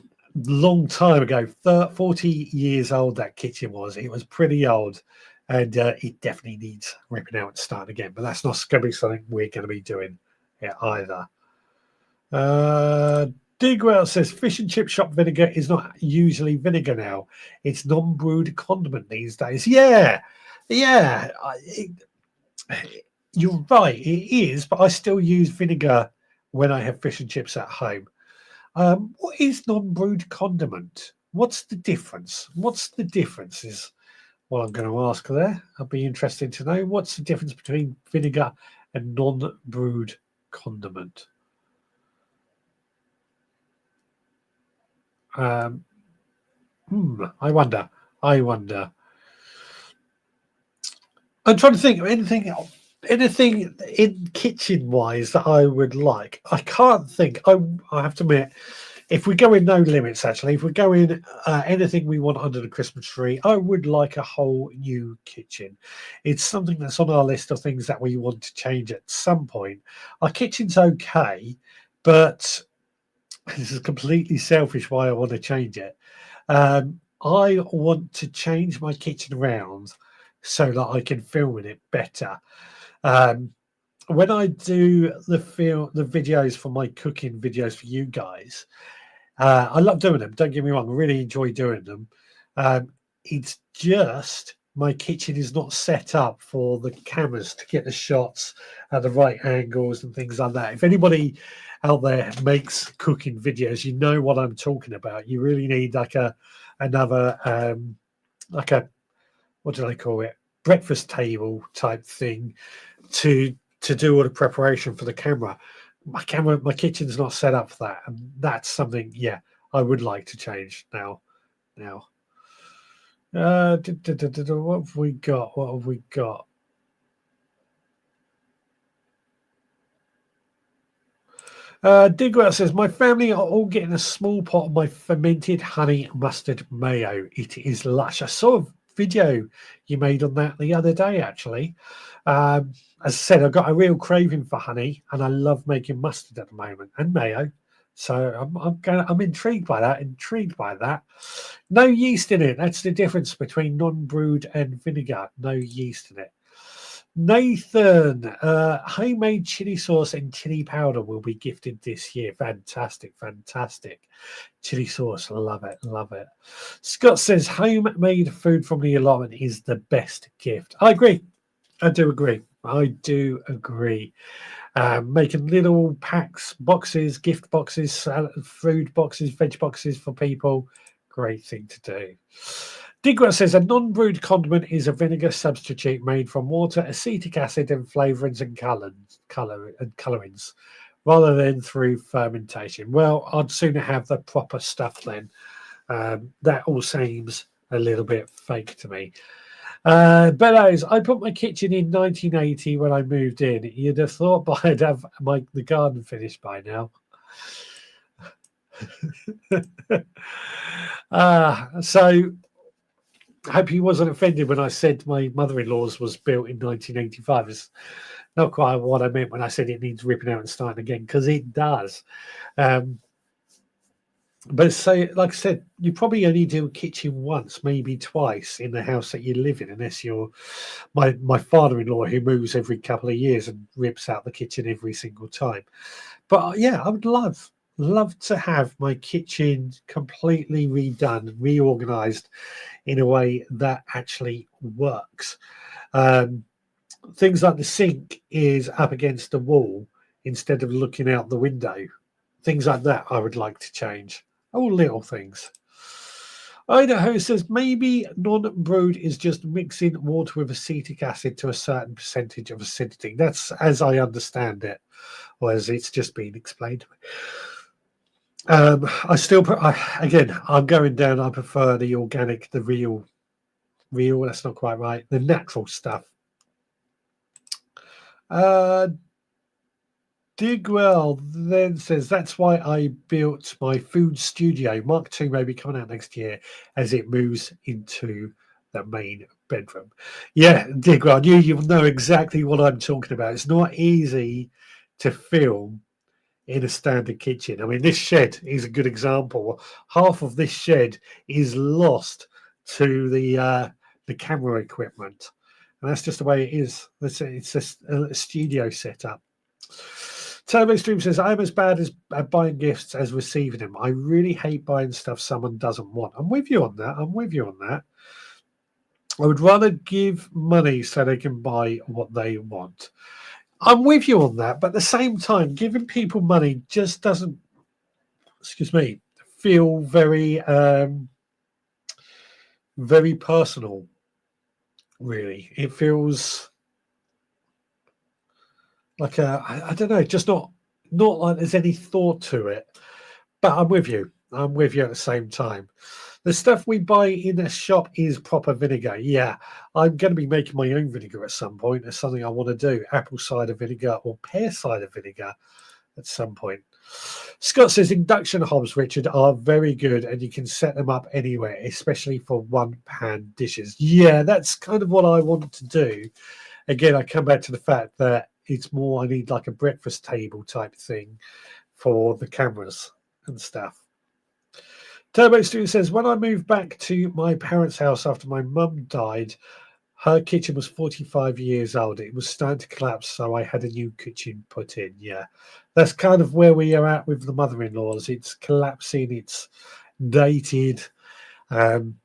long time ago, 40 years old that kitchen was. It was pretty old, and it definitely needs ripping out and starting again. But that's not going to be something we're going to be doing either. Digwell says fish and chip shop vinegar is not usually vinegar now. It's non-brewed condiment these days. Yeah, you're right. It is, but I still use vinegar when I have fish and chips at home. What is non-brewed condiment? What's the difference? What's the difference is what I'm going to ask there. I'll be interested to know what's the difference between vinegar and non-brewed condiment. I wonder. I'm trying to think of anything in kitchen wise that I would like. I can't think. I have to admit, if we go in no limits, actually, if we go in anything we want under the Christmas tree, I would like a whole new kitchen. It's something that's on our list of things that we want to change at some point. Our kitchen's okay, but this is completely selfish why I want to change it. I want to change my kitchen around so that I can film in it better. When I do the videos for my cooking videos for you guys, I love doing them. Don't get me wrong, I really enjoy doing them. It's just my kitchen is not set up for the cameras to get the shots at the right angles and things like that. If anybody out there makes cooking videos, you know what I'm talking about. You really need like another what do they call it, breakfast table type thing to do all the preparation for the camera. My kitchen's not set up for that, and that's something I would like to change now. What have we got? Digwell says, my family are all getting a small pot of my fermented honey mustard mayo. It is lush. I saw a video you made on that the other day, actually. As I said, I've got a real craving for honey, and I love making mustard at the moment and mayo. So I'm intrigued by that. No yeast in it. That's the difference between non-brewed and vinegar. No yeast in it. Nathan, homemade chili sauce and chili powder will be gifted this year. Fantastic. Chili sauce, love it. Scott says homemade food from the allotment is the best gift. I agree. I do agree. Making little packs, boxes, gift boxes, food boxes, veg boxes for people. Great thing to do. Digwell says a non-brewed condiment is a vinegar substitute made from water, acetic acid, and flavourings and colorings, rather than through fermentation. Well, I'd sooner have the proper stuff then. That all seems a little bit fake to me. Bellows, I put my kitchen in 1980 when I moved in. You'd have thought I'd have the garden finished by now. So I hope he wasn't offended when I said my mother-in-law's was built in 1985. It's not quite what I meant when I said it needs ripping out and starting again, because it does. But so, like I said, you probably only do a kitchen once, maybe twice in the house that you live in, unless you're my father-in-law, who moves every couple of years and rips out the kitchen every single time. But yeah, I would love to have my kitchen completely redone, reorganized in a way that actually works. Things like the sink is up against the wall instead of looking out the window. Things like that I would like to change. All little things. Idaho says maybe non-brewed is just mixing water with acetic acid to a certain percentage of acidity. That's as I understand it, or as it's just been explained to me. I still again, I'm going down. I prefer the organic, the real. That's not quite right. The natural stuff. Uh, Digwell then says that's why I built my food studio. Mark 2 may be coming out next year as it moves into the main bedroom. Yeah, Digwell, I knew you'll know exactly what I'm talking about. It's not easy to film in a standard kitchen. I mean, this shed is a good example. Half of this shed is lost to the camera equipment, and that's just the way it is. It's just a studio setup. Turbo Stream says, I'm as bad as at buying gifts as receiving them. I really hate buying stuff someone doesn't want. I'm with you on that. I'm with you on that. I would rather give money so they can buy what they want. I'm with you on that, but at the same time, giving people money just doesn't, excuse me, feel very personal, really. It feels like I don't know, just not like there's any thought to it. But I'm with you. I'm with you at the same time. The stuff we buy in a shop is proper vinegar. Yeah, I'm going to be making my own vinegar at some point. It's something I want to do. Apple cider vinegar or pear cider vinegar at some point. Scott says induction hobs, Richard, are very good and you can set them up anywhere, especially for one-pan dishes. Yeah, that's kind of what I want to do. Again, I come back to the fact that it's more I need like a breakfast table type thing for the cameras and stuff. Turbo Student says, when I moved back to my parents' house after my mum died, her kitchen was 45 years old. It was starting to collapse, so I had a new kitchen put in. Yeah, that's kind of where we are at with the mother-in-laws. It's collapsing. It's dated. Um,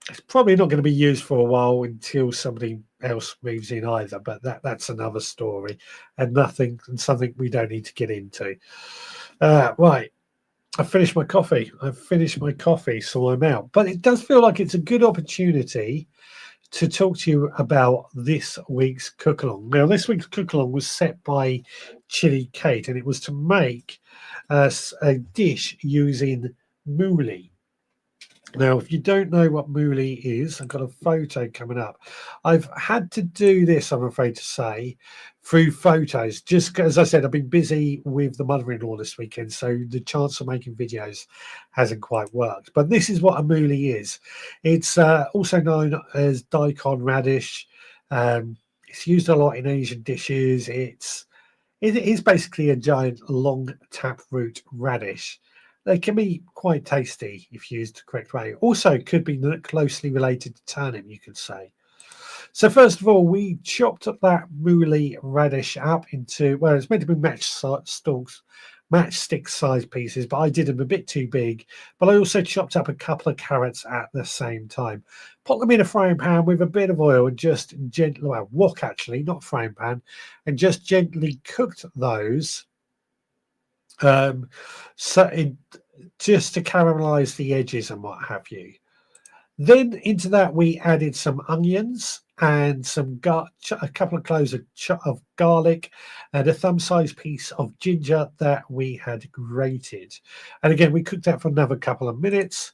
it's probably not going to be used for a while until somebody else moves in either. But that's another story, and something we don't need to get into. Right. I finished my coffee. So I'm out. But it does feel like it's a good opportunity to talk to you about this week's cookalong. Now, this week's cookalong was set by Chili Kate, and it was to make a dish using mooli. Now, if you don't know what mooli is, I've got a photo coming up. I've had to do this, I'm afraid to say, through photos. Just as I said, I've been busy with the mother-in-law this weekend, so the chance of making videos hasn't quite worked. But this is what a mooli is. It's also known as daikon radish. It's used a lot in Asian dishes. It is basically a giant long taproot radish. They can be quite tasty if used the correct way. Also, could be closely related to turnip, you could say. So first of all, we chopped up that mooli radish up into, well, it's meant to be matchstick size pieces, but I did them a bit too big. But I also chopped up a couple of carrots at the same time. Put them in a frying pan with a bit of oil and just gently, well, wok actually, not frying pan, and just gently cooked those. Just to caramelize the edges and what have you. Then into that we added some onions and a couple of cloves of garlic and a thumb-sized piece of ginger that we had grated. And again, we cooked that for another couple of minutes.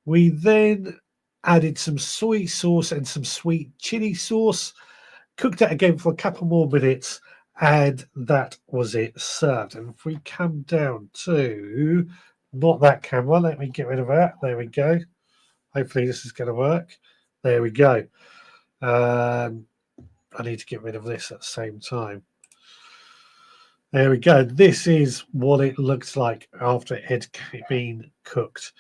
We then added some soy sauce and some sweet chili sauce. Cooked it again for a couple more minutes, and that was it served. And if we come down to not that camera, let me get rid of that. There we go. Hopefully this is going to work. There we go. I need to get rid of this at the same time. There we go. This is what it looks like after it had been cooked.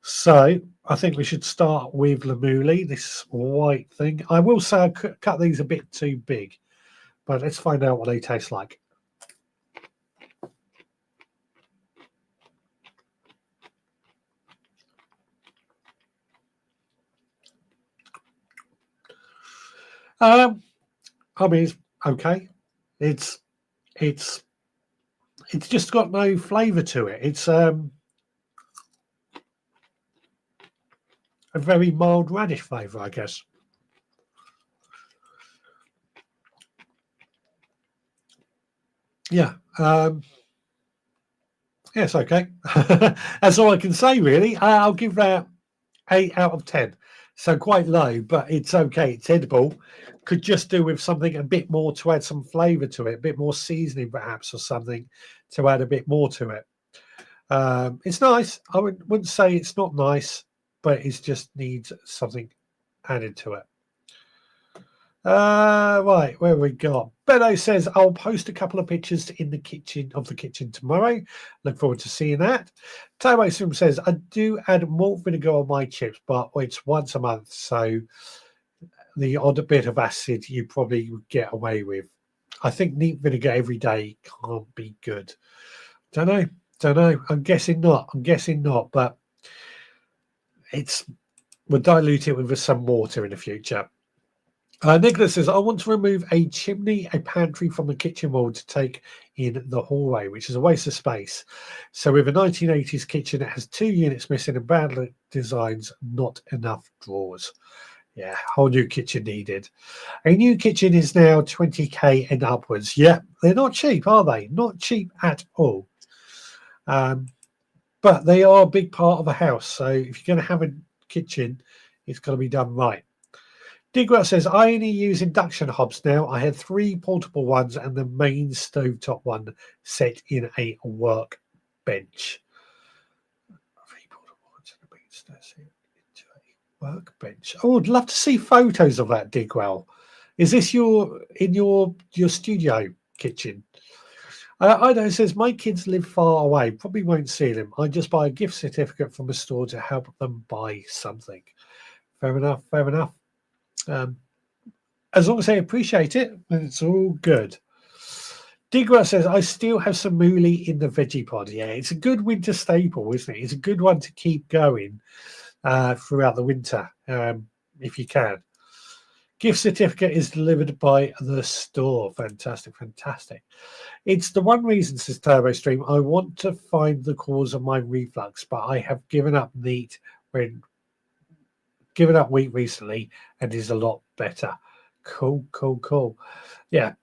So I think we should start with lamuli, this white thing. I will say I cut these a bit too big, but let's find out what they taste like. I mean, it's okay. It's just got no flavour to it. It's a very mild radish flavour, I guess. Yeah. Yeah, it's okay. That's all I can say, really. I'll give that 8 out of 10. So quite low, but it's okay. It's edible. Could just do with something a bit more to add some flavour to it, a bit more seasoning perhaps, or something to add a bit more to it. It's nice. I wouldn't say it's not nice, but it just needs something added to it. Right, where we got? Benno says, I'll post a couple of pictures in the kitchen tomorrow. Look forward to seeing that. Tomo Swim says, I do add malt vinegar on my chips, but it's once a month, so the odd bit of acid you probably would get away with. I think neat vinegar every day can't be good. Don't know. I'm guessing not, but we'll dilute it with some water in the future. Nicholas says, I want to remove a chimney, a pantry from the kitchen wall to take in the hallway, which is a waste of space. So with a 1980s kitchen, it has 2 units missing and bad designs, not enough drawers. Yeah, whole new kitchen needed. A new kitchen is now 20k and upwards. Yeah, they're not cheap, are they? Not cheap at all. But they are a big part of a house. So if you're going to have a kitchen, it's got to be done right. Digwell says, I only use induction hobs now. I had 3 portable ones and the main stovetop one set in a workbench. 3 portable ones and the main stovetop into a workbench. Oh, I'd love to see photos of that, Digwell. Is this in your studio kitchen? Ido says, my kids live far away. Probably won't see them. I just buy a gift certificate from a store to help them buy something. Fair enough. As long as they appreciate it, then it's all good. Digwell says, I still have some mooli in the veggie pod. Yeah, it's a good winter staple, isn't it? It's a good one to keep going throughout the winter, if you can. Gift certificate is delivered by the store. Fantastic. It's the one reason, says Turbo Stream, I want to find the cause of my reflux, but I have given up wheat recently and is a lot better. Cool. Yeah.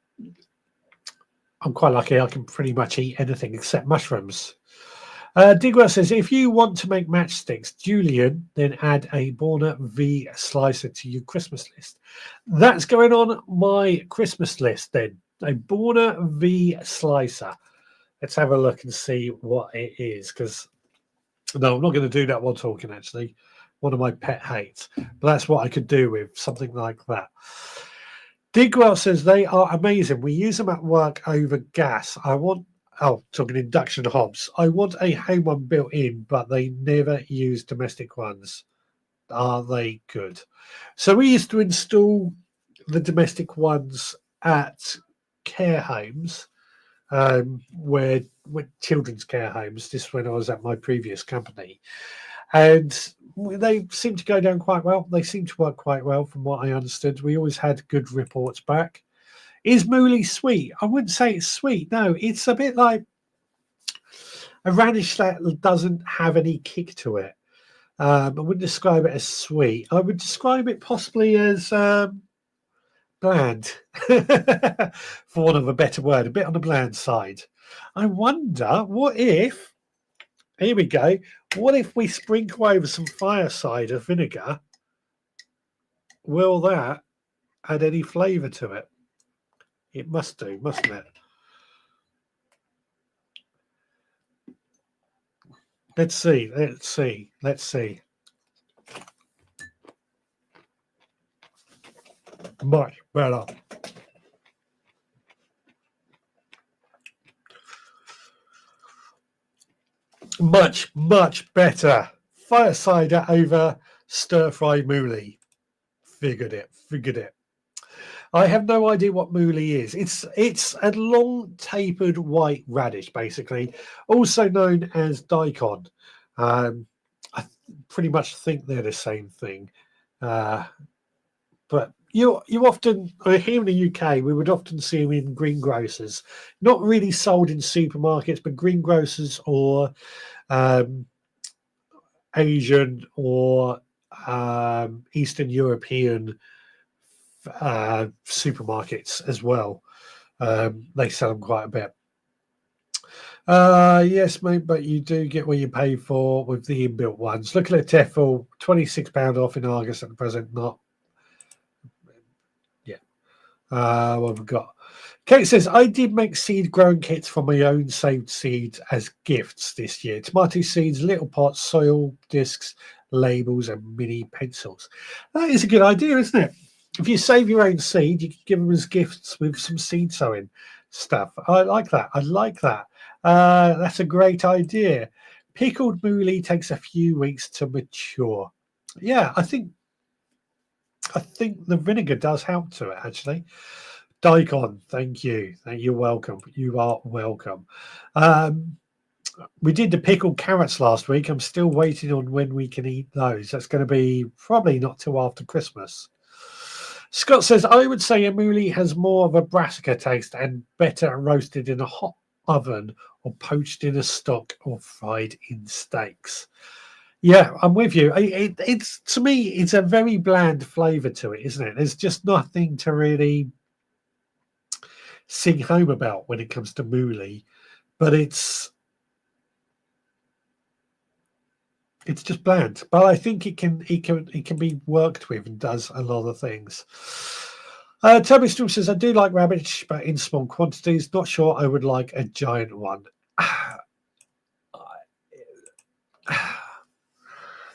I'm quite lucky. I can pretty much eat anything except mushrooms. Digwell says, if you want to make matchsticks, Julian, then add a Borna V slicer to your Christmas list. That's going on my Christmas list then. A Borna V slicer. Let's have a look and see what it is. Because, no, I'm not going to do that while talking, actually. One of my pet hates. But that's what I could do with something like that. Digwell says, they are amazing. We use them at work over gas. Talking induction hobs. I want a home one built in, but they never use domestic ones. Are they good? So we used to install the domestic ones at care homes, where with children's care homes. This when I was at my previous company, and they seem to go down quite well. They seem to work quite well, from what I understood. We always had good reports back. Is mooli sweet? I wouldn't say it's sweet. No, it's a bit like a radish that doesn't have any kick to it. I wouldn't describe it as sweet. I would describe it possibly as bland, for want of a better word, a bit on the bland side. I wonder, here we go, what if we sprinkle over some fire cider vinegar? Will that add any flavour to it? It must do, mustn't it? Let's see. Much better. Much better. Fire cider over stir-fry mooli. Figured it. I have no idea what mooli is. It's a long tapered white radish, basically, also known as daikon. I pretty much think they're the same thing. But you often, here in the UK, we would often see them in greengrocers, not really sold in supermarkets, but greengrocers or Asian or Eastern European supermarkets as well. They sell them quite a bit. Yes, mate, but you do get what you pay for with the inbuilt ones. Looking at Tefl, £26 off in Argus at the present. Not, yeah. What we've got. Kate says, I did make seed growing kits from my own saved seeds as gifts this year. Tomato seeds, little pots, soil discs, labels, and mini pencils. That is a good idea, isn't it? If you save your own seed, you can give them as gifts with some seed sowing stuff. I like that. I like that. That's a great idea. Pickled mooli takes a few weeks to mature. Yeah, I think the vinegar does help to it actually. Daikon, thank you. You're welcome. You are welcome. Um, we did the pickled carrots last week. I'm still waiting on when we can eat those. That's going to be probably not till after Christmas. Scott says, I would say a mooli has more of a brassica taste and better roasted in a hot oven or poached in a stock or fried in steaks. Yeah, I'm with you. It's to me, it's a very bland flavour to it, isn't it? There's just nothing to really sing home about when it comes to mooli, but it's just bland. But I think it can be worked with and does a lot of things. Toby Storm says, I do like radish, but in small quantities. Not sure I would like a giant one.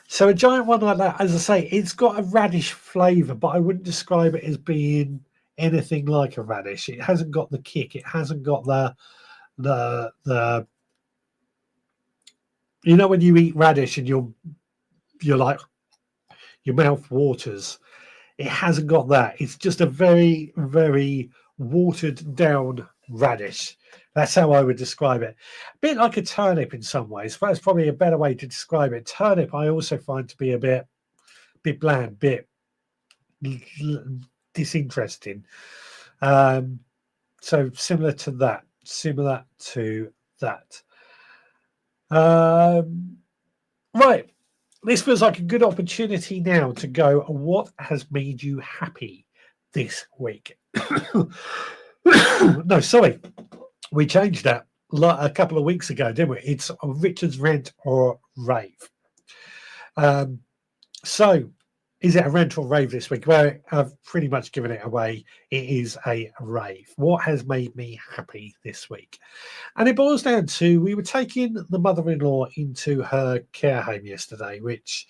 So a giant one like that, as I say, it's got a radish flavour, but I wouldn't describe it as being anything like a radish. It hasn't got the kick. It hasn't got the when you eat radish and you're like your mouth waters. It hasn't got that. It's just a very, very watered down radish. That's how I would describe it. A bit like a turnip in some ways. That's probably a better way to describe it. Turnip, I also find to be a bit bland, bit disinteresting. So similar to that. Similar to that. Right. This feels like a good opportunity now to go, what has made you happy this week? No, sorry. We changed that a couple of weeks ago, didn't we? It's Richard's rant or rave. So, is it a rant or rave this week? Well, I've pretty much given it away. It is a rave. What has made me happy this week? And it boils down to we were taking the mother-in-law into her care home yesterday, which,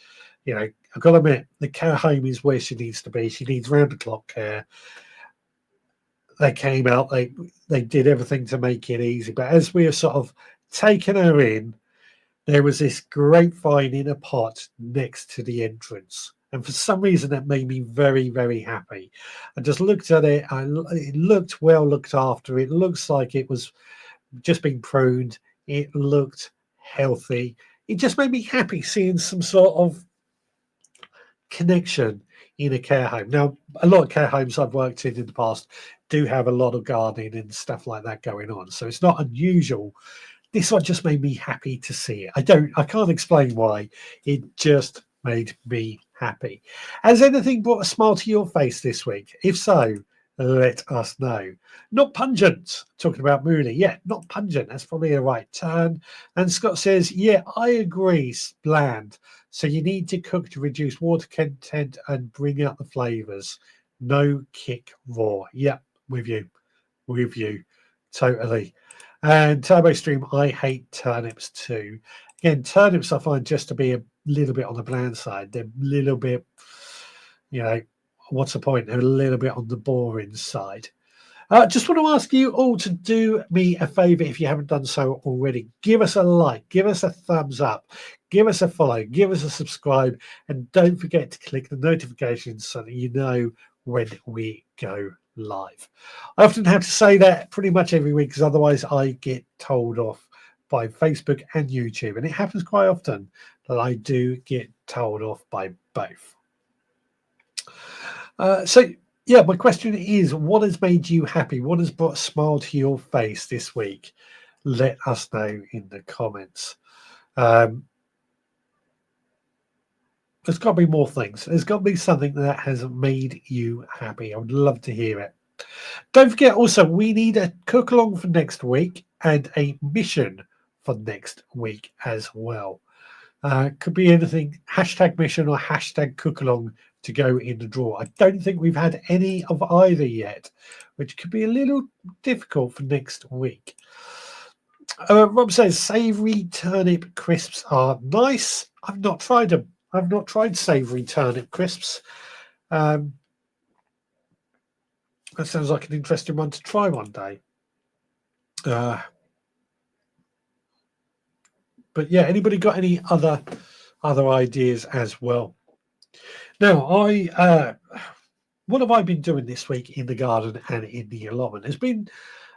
I've got to admit, the care home is where she needs to be. She needs round-the-clock care. They came out, they did everything to make it easy. But as we were sort of taking her in, there was this grapevine in a pot next to the entrance. And for some reason, that made me very, very happy. I just looked at it, and it looked well looked after. It looks like it was just been pruned. It looked healthy. It just made me happy seeing some sort of connection in a care home. Now, a lot of care homes I've worked in the past do have a lot of gardening and stuff like that going on. So it's not unusual. This one just made me happy to see it. I can't explain why. It just made me happy. Has anything brought a smile to your face this week? If so, let us know. Not pungent, talking about mooli. Yeah, not pungent. That's probably a right turn. And Scott says, yeah, I agree, bland. So you need to cook to reduce water content and bring out the flavours. No kick raw. Yeah, with you. With you. Totally. And Turbo Stream, I hate turnips too. Again, turnips I find just to be a little bit on the bland side. They're a little bit, what's the point? They're a little bit on the boring side. Just want to ask you all to do me a favour if you haven't done so already. Give us a like, give us a thumbs up, give us a follow, give us a subscribe, and don't forget to click the notifications so that you know when we go live. I often have to say that pretty much every week because otherwise I get told off by Facebook and YouTube, and it happens quite often that I do get told off by both. Yeah, my question is, what has made you happy? What has brought a smile to your face this week? Let us know in the comments. There's got to be more things. There's got to be something that has made you happy. I would love to hear it. Don't forget also, we need a cook along for next week and a mission for next week as well. Could be anything, hashtag mission or hashtag cook along to go in the draw. I don't think we've had any of either yet, which could be a little difficult for next week. Rob says savoury turnip crisps are nice. I've not tried them. I've not tried savoury turnip crisps. That sounds like an interesting one to try one day. But yeah, anybody got any other ideas as well? Now, what have I been doing this week in the garden and in the allotment? It's been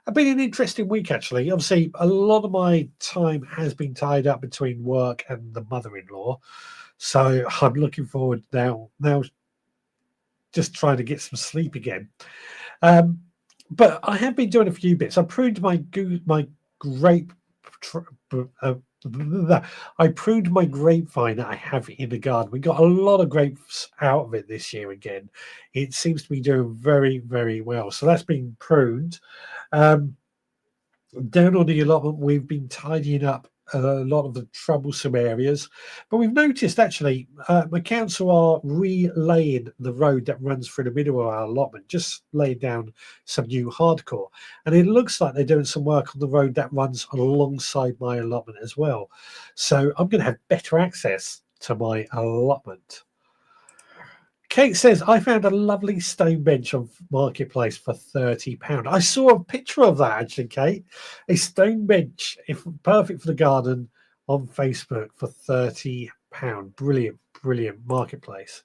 an interesting week, actually. Obviously, a lot of my time has been tied up between work and the mother-in-law, so I'm looking forward now just trying to get some sleep again. But I have been doing a few bits. I pruned my grape. I pruned my grapevine that I have in the garden. We got a lot of grapes out of it this year again. It seems to be doing very, very well. So that's been pruned. Down on the allotment, we've been tidying up a lot of the troublesome areas, but we've noticed actually the council are relaying the road that runs through the middle of our allotment, just laying down some new hardcore, and it looks like they're doing some work on the road that runs alongside my allotment as well. So I'm going to have better access to my allotment. Kate says, I found a lovely stone bench on Marketplace for £30. I saw a picture of that, actually, Kate. A stone bench, perfect for the garden, on Facebook for £30. Brilliant, brilliant Marketplace.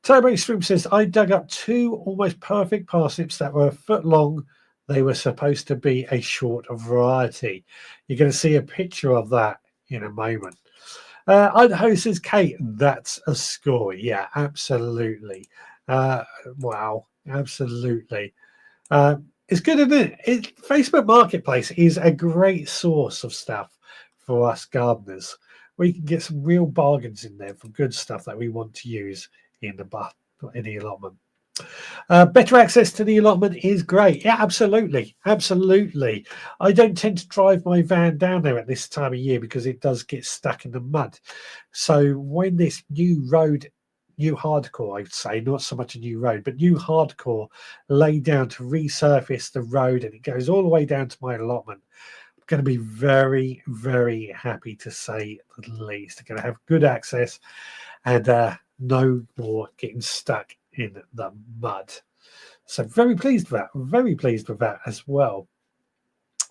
Turbo Stream says, I dug up 2 almost perfect parsnips that were a foot long. They were supposed to be a short variety. You're going to see a picture of that in a moment. Idaho says, Kate, that's a score. Yeah, absolutely. Wow, absolutely. It's good, isn't it? Facebook Marketplace is a great source of stuff for us gardeners. We can get some real bargains in there for good stuff that we want to use in the allotment. Better access to the allotment is great. Yeah, absolutely. Absolutely. I don't tend to drive my van down there at this time of year because it does get stuck in the mud. So when this new hardcore, I'd say, not so much a new road, but new hardcore laid down to resurface the road, and it goes all the way down to my allotment, I'm going to be very, very happy to say the least. I'm going to have good access and no more getting stuck in the mud. So very pleased with that. Very pleased with that as well.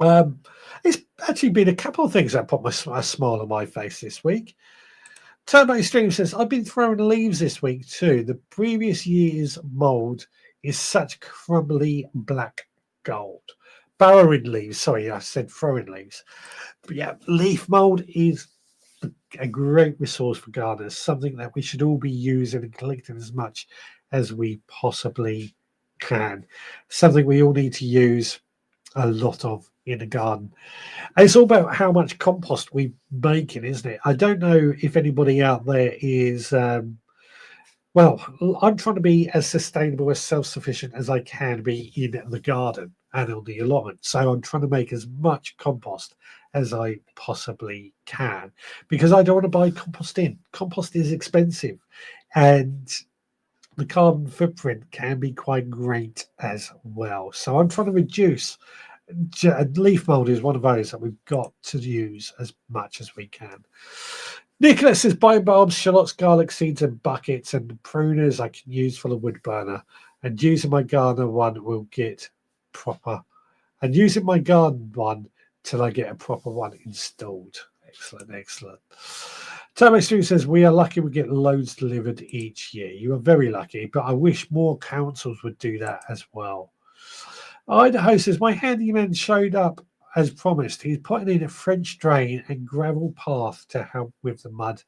It's actually been a couple of things that put a smile on my face this week. Turbo Stream says, I've been throwing leaves this week too. The previous year's mould is such crumbly black gold. Burrowing leaves. Sorry, I said throwing leaves. But yeah, leaf mould is a great resource for gardeners, something that we should all be using and collecting as much as we possibly can. Something we all need to use a lot of in the garden. And it's all about how much compost we're making, isn't it? I don't know if anybody out there is well, I'm trying to be as sustainable, as self-sufficient as I can be in the garden and on the allotment. So I'm trying to make as much compost as I possibly can because I don't want to buy compost in. Compost is expensive and the carbon footprint can be quite great as well. So I'm trying to reduce. Leaf mold is one of those that we've got to use as much as we can. Nicholas says, buying bulbs, shallots, garlic seeds and buckets and pruners I can use for the wood burner, and using my garden one will get proper, and using my garden one till I get a proper one installed. Excellent, excellent. Turbo Stu says, we are lucky we get loads delivered each year. You are very lucky, but I wish more councils would do that as well. Idaho says, my handyman showed up as promised. He's putting in a French drain and gravel path to help with the mud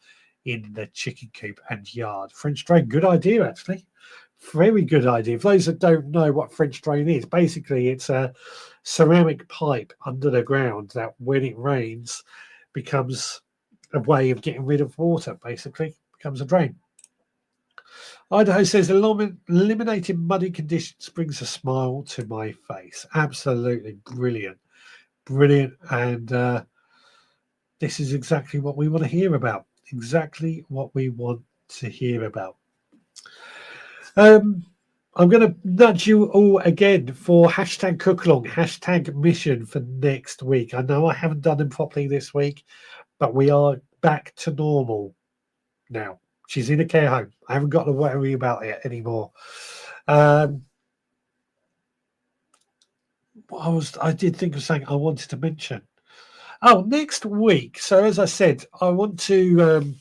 in the chicken coop and yard. French drain, good idea, actually. Very good idea. For those that don't know what French drain is, basically it's a ceramic pipe under the ground that when it rains becomes a way of getting rid of water, basically. Becomes a drain. Idaho says eliminating muddy conditions brings a smile to my face. Absolutely brilliant. Brilliant. And this is exactly what we want to hear about. Exactly what we want to hear about. I'm going to nudge you all again for hashtag cookalong, hashtag mission for next week. I know I haven't done them properly this week, but we are back to normal now. She's in a care home. I haven't got to worry about it anymore. I did think of something I wanted to mention. Oh, next week. So as I said, I want to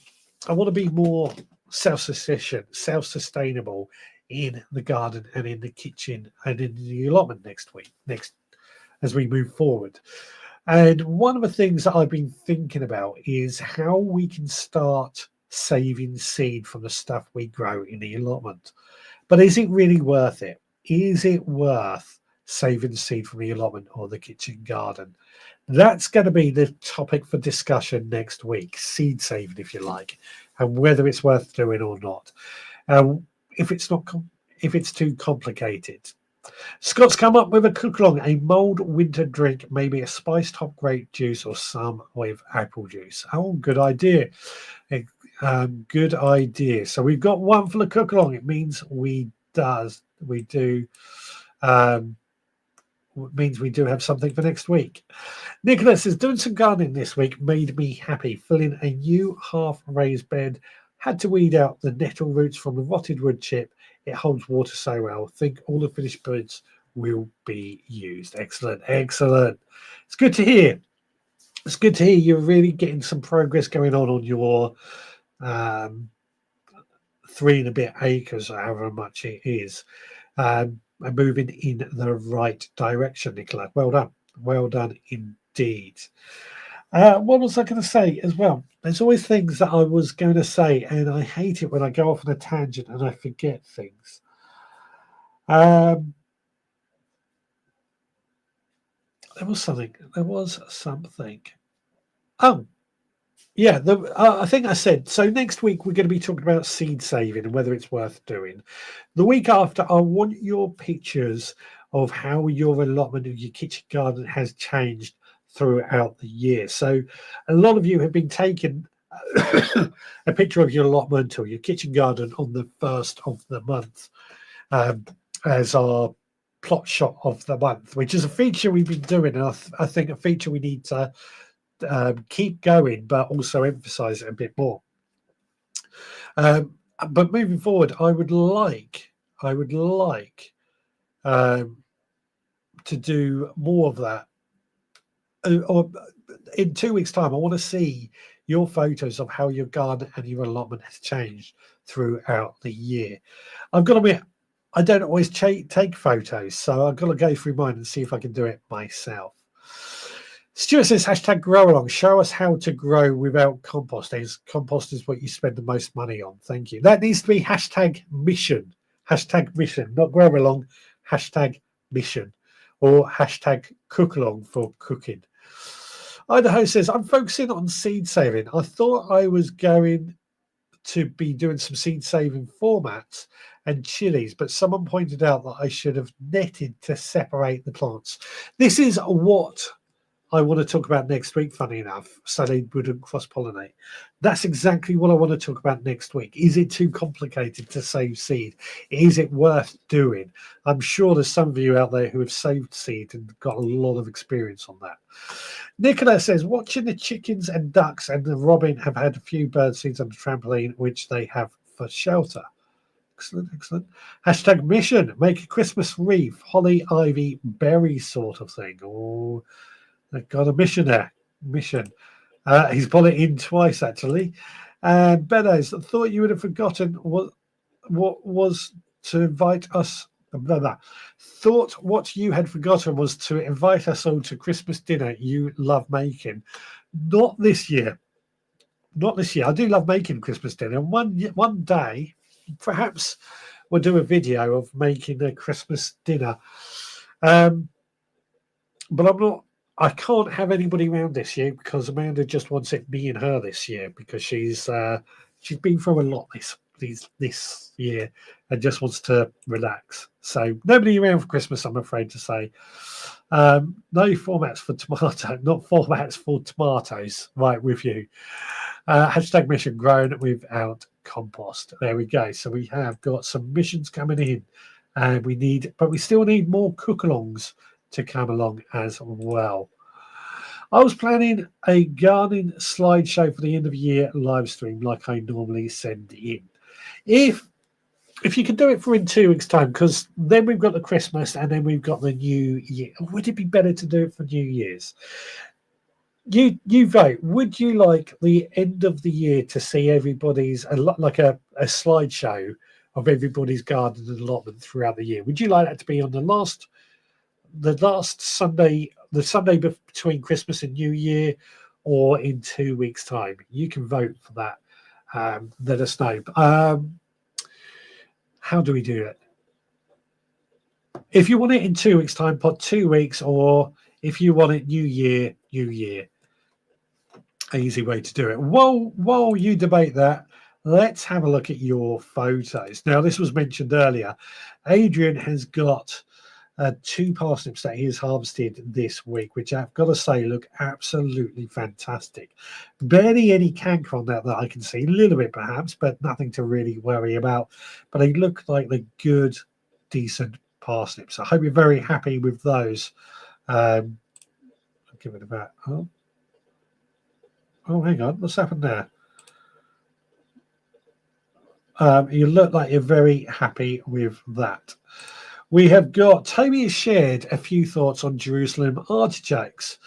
be more self-sufficient, self-sustainable in the garden and in the kitchen and in the allotment next week. As we move forward. And one of the things that I've been thinking about is how we can start saving seed from the stuff we grow in the allotment. But is it really worth it? Is it worth saving seed from the allotment or the kitchen garden? That's going to be the topic for discussion next week, seed saving, if you like, and whether it's worth doing or not. If it's too complicated. Scott's come up with a cookalong, a mulled winter drink, maybe a spiced hot grape juice or some with apple juice. Oh, good idea. Good idea. So we've got one for the cookalong. It means we do have something for next week. Nicholas is doing some gardening this week. Made me happy. Filling a new half-raised bed. Had to weed out the nettle roots from the rotted wood chip. It holds water so well. Think all the finished beds will be used. Excellent, excellent. It's good to hear. It's good to hear you're really getting some progress going on your 3 and a bit acres, or however much it is, and moving in the right direction, Nicola. Well done. Well done indeed. What was I going to say as well? There's always things that I was going to say, and I hate it when I go off on a tangent and I forget things. There was something. Oh, yeah. I think I said, so next week we're going to be talking about seed saving and whether it's worth doing. The week after, I want your pictures of how your allotment of your kitchen garden has changed throughout the year. So a lot of you have been taking a picture of your allotment or your kitchen garden on the 1st of the month as our plot shot of the month, which is a feature we've been doing, and I think a feature we need to keep going, but also emphasize it a bit more. But moving forward, I would like to do more of that. Or in 2 weeks' time, I want to see your photos of how your garden and your allotment has changed throughout the year. I've got to admit, I don't always take photos, so I've got to go through mine and see if I can do it myself. Stuart says, hashtag grow along. Show us how to grow without compost. Compost is what you spend the most money on. Thank you. That needs to be hashtag mission. Hashtag mission, not grow along. Hashtag mission. Or hashtag cook along for cooking. Idaho says, I'm focusing on seed saving. I thought I was going to be doing some seed saving formats and chilies, but someone pointed out that I should have netted to separate the plants. This is what I want to talk about next week, funny enough, so they wouldn't cross-pollinate. That's exactly what I want to talk about next week. Is it too complicated to save seed? Is it worth doing? I'm sure there's some of you out there who have saved seed and got a lot of experience on that. Nicola says, watching the chickens and ducks and the robin have had a few bird seeds on the trampoline, which they have for shelter. Excellent, excellent. Hashtag mission, make a Christmas wreath, holly, ivy, berry sort of thing. Oh, they've got a mission there. Mission. He's put it in twice, actually. And Beddoes, thought you would have forgotten what was to invite us. Blah, blah. Thought what you had forgotten was to invite us all to Christmas dinner you love making. Not this year. Not this year. I do love making Christmas dinner. One day, perhaps we'll do a video of making a Christmas dinner. But I can't have anybody around this year because Amanda just wants it me and her this year because she's been through a lot this year and just wants to relax. So nobody around for Christmas, I'm afraid to say. No formats for tomato, not formats for tomatoes. Right, with you. Hashtag mission grown without compost. There we go. So we have got some missions coming in, and we still need more cookalongs to come along as well. I was planning a gardening slideshow for the end of year live stream, like I normally send in. If you can do it for in 2 weeks' time, because then we've got the Christmas and then we've got the New Year. Would it be better to do it for New Year's? You vote. Would you like the end of the year to see everybody's like a slideshow of everybody's garden and allotment throughout the year? Would you like that to be on the last Sunday, the Sunday between Christmas and New Year, or in 2 weeks' time? You can vote for that. Let us know. How do we do it? If you want it in 2 weeks' time, put 2 weeks, or if you want it New Year, New Year. Easy way to do it. While you debate that, let's have a look at your photos. Now, this was mentioned earlier. Adrian has got 2 parsnips that he has harvested this week, which I've got to say look absolutely fantastic. Barely any canker on that I can see, a little bit perhaps, but nothing to really worry about. But they look like they're good, decent parsnips. I hope you're very happy with those. I'll give it a bit. Oh, hang on. What's happened there? You look like you're very happy with that. We have got, Toby has shared a few thoughts on Jerusalem artichokes,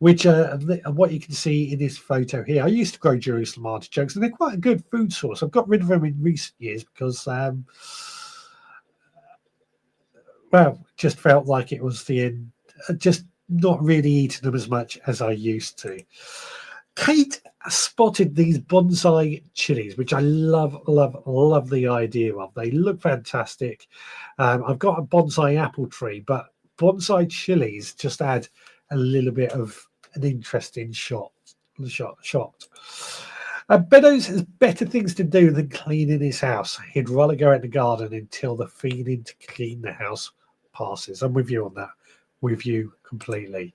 which are what you can see in this photo here. I used to grow Jerusalem artichokes, and they're quite a good food source. I've got rid of them in recent years because, just felt like it was the end. Just not really eating them as much as I used to. Kate spotted these bonsai chilies, which I love the idea of. They look fantastic. I've got a bonsai apple tree, but bonsai chilies just add a little bit of an interesting shot. Beddoes has better things to do than cleaning his house. He'd rather go out the garden until the feeling to clean the house passes. I'm with you on that. With you completely.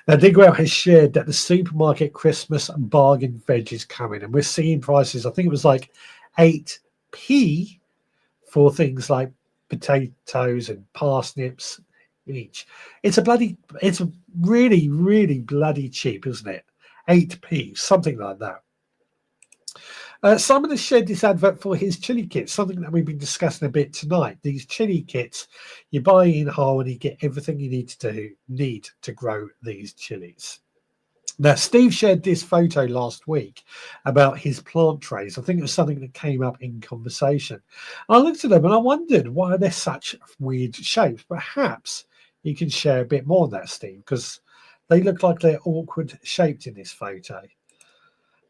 Now, Digwell has shared that the supermarket Christmas bargain veg is coming, and we're seeing prices. I think it was like 8p for things like potatoes and parsnips each. It's really, really bloody cheap, isn't it? 8p, something like that. Simon has shared this advert for his chili kits, something that we've been discussing a bit tonight. These chili kits, you buy in whole and you get everything you need to grow these chilies. Now, Steve shared this photo last week about his plant trays. I think it was something that came up in conversation. I looked at them and I wondered why they're such weird shapes. Perhaps you can share a bit more on that, Steve, because they look like they're awkward shaped in this photo.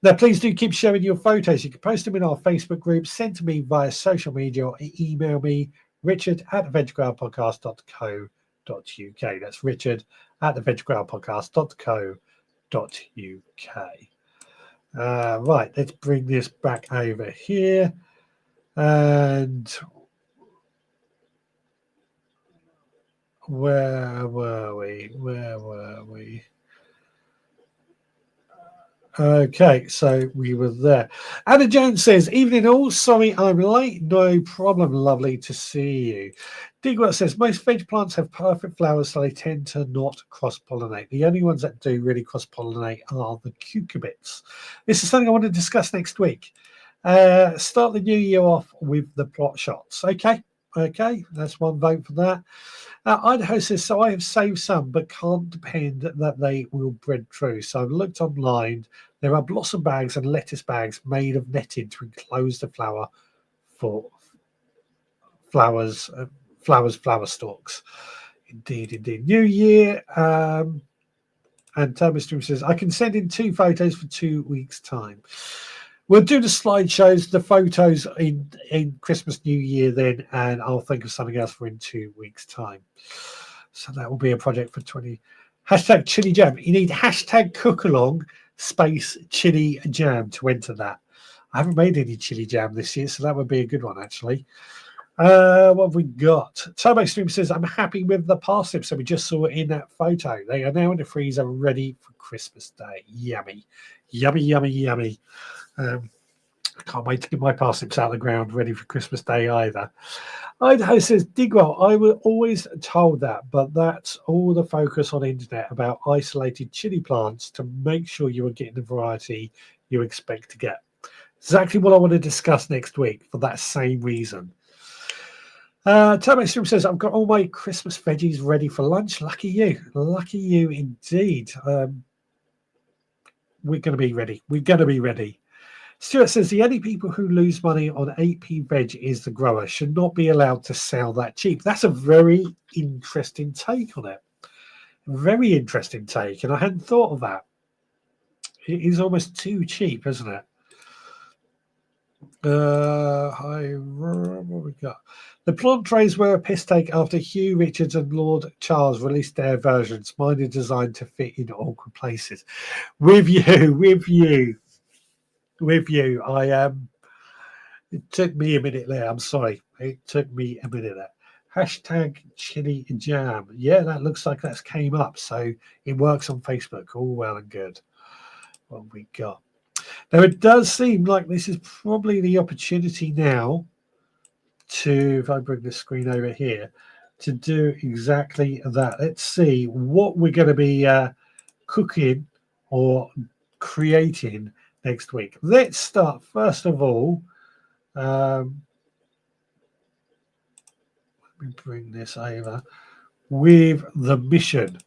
Now, please do keep sharing your photos. You can post them in our Facebook group, send to me via social media, or email me, richard@theveggroundpodcast.co.uk. That's richard@theveggroundpodcast.co.uk. Right, let's bring this back over here. And where were we? Okay, so we were there. Anna Jones says, evening all, sorry I'm late. No problem, lovely to see you. Digwell says, most veg plants have perfect flowers, so they tend to not cross-pollinate. The only ones that do really cross-pollinate are the cucurbits. This is something I want to discuss next week. Start the new year off with the plot shots. Okay, that's one vote for that. Idaho says, so I have saved some, but can't depend that they will breed through. So I've looked online. There are blossom bags and lettuce bags made of netting to enclose the flower for flower stalks. Indeed. New Year. And Thomas Stream says, I can send in 2 photos for 2 weeks' time. We'll do the slideshows, the photos in Christmas, New Year then, and I'll think of something else for in 2 weeks' time. So that will be a project for 20. Hashtag chili jam. You need hashtag cookalong space chili jam to enter that. I haven't made any chili jam this year, so that would be a good one, actually. What have we got? Turbo Stream says, I'm happy with the parsnips. So we just saw it in that photo. They are now in the freezer ready for Christmas Day. Yummy. Yummy, yummy, yummy. I can't wait to get my parsnips out of the ground ready for Christmas Day either. Idaho says, Digwell, I was always told that, but that's all the focus on internet about isolated chili plants to make sure you are getting the variety you expect to get. Exactly what I want to discuss next week for that same reason. Turbo Stream says, I've got all my Christmas veggies ready for lunch. Lucky you. Lucky you indeed. We're going to be ready. We're going to be ready. Stuart says, the only people who lose money on 8p veg is the grower. Should not be allowed to sell that cheap. That's a very interesting take on it. Very interesting take. And I hadn't thought of that. It is almost too cheap, isn't it? What we got? The plant trays were a piss take after Hugh Richards and Lord Charles released their versions. Mine are designed to fit in awkward places. With you. It took me a minute there. I'm sorry. It took me a minute there. Hashtag chili jam. Yeah, that looks like that's came up. So it works on Facebook. All well and good. What have we got? Now, it does seem like this is probably the opportunity now to, if I bring the screen over here, to do exactly that. Let's see what we're going to be cooking or creating next week. Let's start, first of all, let me bring this over, with the mission.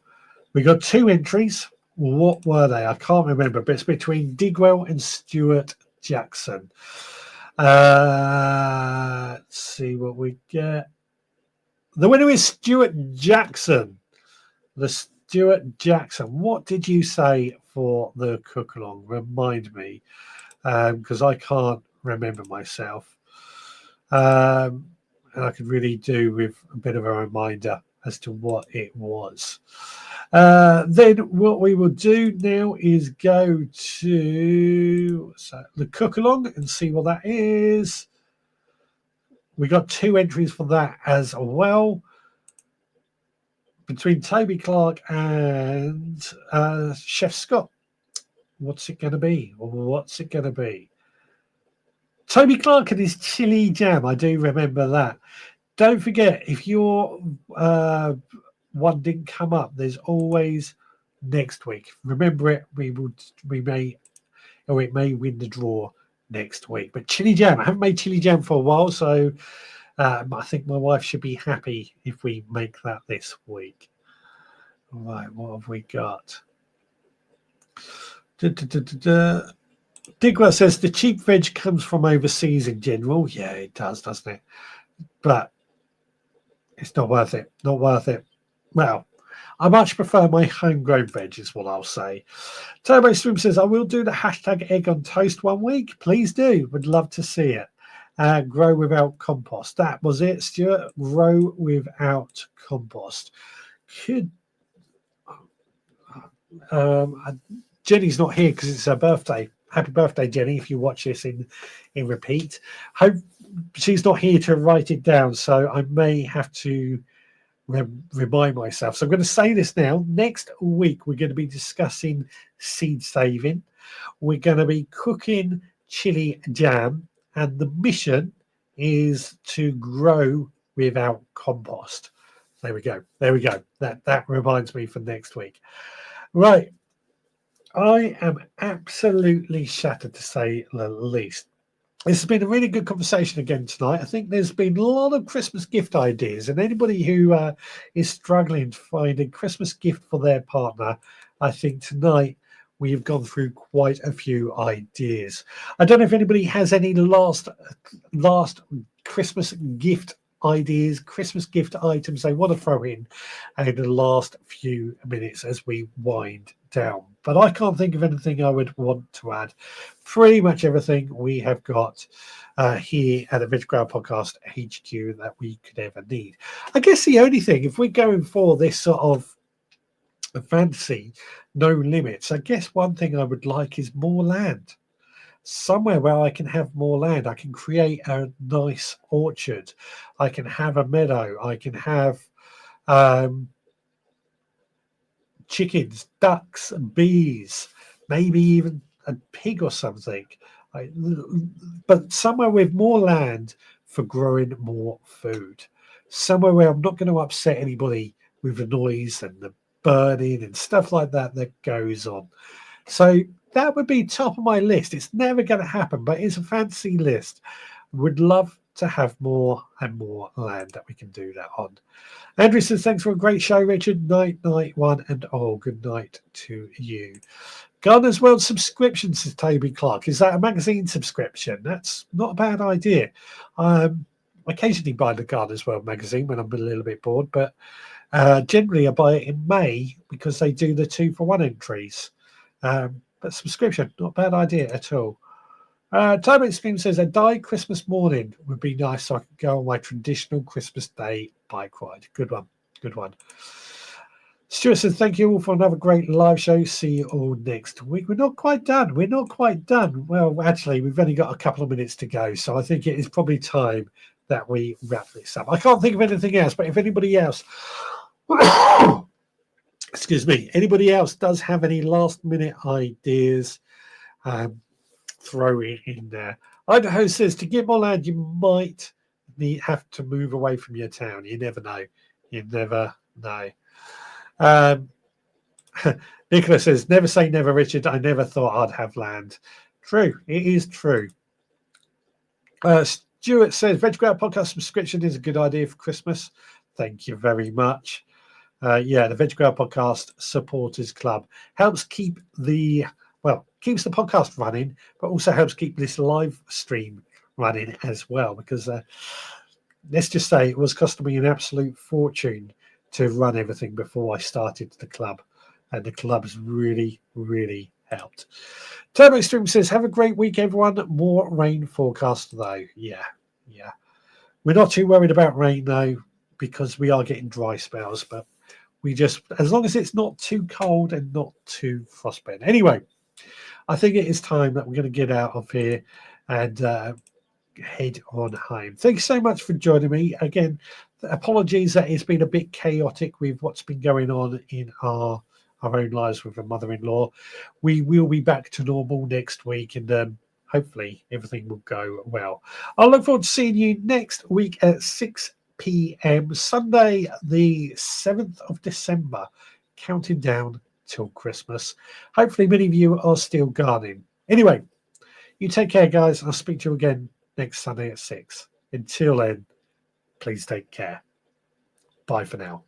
We got 2 entries. What were they? I can't remember, but it's between Digwell and Stuart Jackson. Let's see what we get. The winner is Stuart Jackson. The Stuart Jackson. What did you say for the cookalong? Remind me, because I can't remember myself. And I could really do with a bit of a reminder as to what it was. Then what we will do now is go to the cookalong and see what that is. We got 2 entries for that as well. Between Toby Clark and Chef Scott. What's it going to be? What's it going to be? Toby Clark and his chili jam. I do remember that. Don't forget, if your one didn't come up, there's always next week. Remember it. It may win the draw next week. But chili jam, I haven't made chili jam for a while, so I think my wife should be happy if we make that this week. All right, what have we got? Digwell says the cheap veg comes from overseas in general. Yeah, it does, doesn't it? But it's not worth it. Not worth it. Well, I much prefer my homegrown veg, is what I'll say. Turbo Swim says, I will do the hashtag egg on toast one week. Please do. Would love to see it. Grow without compost. That was it, Stuart. Grow without compost. Jenny's not here because it's her birthday. Happy birthday, Jenny, if you watch this in repeat. Hope she's not here to write it down, so I may have to remind myself. So I'm going to say this now. Next week, we're going to be discussing seed saving. We're going to be cooking chili jam, and the mission is to grow without compost. There we go. There we go. That reminds me for next week. Right. I am absolutely shattered, to say the least. This has been a really good conversation again tonight. I think there's been a lot of Christmas gift ideas, and anybody who is struggling to find a Christmas gift for their partner, I think tonight we have gone through quite a few ideas. I don't know if anybody has any last Christmas gift ideas, Christmas gift items they want to throw in the last few minutes as we wind down. But I can't think of anything I would want to add. Pretty much everything we have got here at the Veg Grower Podcast HQ that we could ever need. I guess the only thing, if we're going for this sort of fantasy, no limits, I guess one thing I would like is more land. somewhere where I can have more land. I can create a nice orchard. I can have a meadow. I can have um, chickens, ducks, bees, maybe even a pig or something. I, but somewhere with more land for growing more food. Somewhere where I'm not going to upset anybody with the noise and the burning and stuff like that that goes on. So that would be top of my list. It's never going to happen, but it's a fancy list. Would love to have more and more land that we can do that on. Andrew says, thanks for a great show, Richard. Night, one, and good night to you. Gardener's World subscription, says Toby Clark. Is that a magazine subscription? That's not a bad idea. I occasionally buy the Gardener's World magazine when I'm a little bit bored, but generally I buy it in May because they do the 2-for-1 entries. But subscription, not a bad idea at all. Time Extreme says a die Christmas morning would be nice so I could go on my traditional Christmas Day bike ride. Good one. Good one. Stuart says, thank you all for another great live show. See you all next week. We're not quite done. We're not quite done. Well, actually, we've only got a couple of minutes to go. So I think it is probably time that we wrap this up. I can't think of anything else, but if anybody else, excuse me, anybody else does have any last minute ideas, throw it in there. Idaho says to get more land, you might have to move away from your town. You never know. You never know. Nicola says, never say never, Richard. I never thought I'd have land. True. It is true. Stuart says, Veg Grower Podcast subscription is a good idea for Christmas. Thank you very much. Yeah, the Veg Grower Podcast Supporters Club helps keep keeps the podcast running, but also helps keep this live stream running as well. Because let's just say it was costing me an absolute fortune to run everything before I started the club, and the club's really, really helped. Turbo Stream says, have a great week, everyone. More rain forecast though. Yeah. We're not too worried about rain though, because we are getting dry spells, but we just, as long as it's not too cold and not too frostbitten. Anyway, I think it is time that we're going to get out of here and head on home. Thanks so much for joining me. Again, apologies that it's been a bit chaotic with what's been going on in our own lives with a mother-in-law. We will be back to normal next week, and hopefully everything will go well. I look forward to seeing you next week at 6 p.m. Sunday, the 7th of December, counting down till Christmas. Hopefully many of you are still gardening. Anyway, you take care, guys. I'll speak to you again next Sunday at 6. Until then, please take care. Bye for now.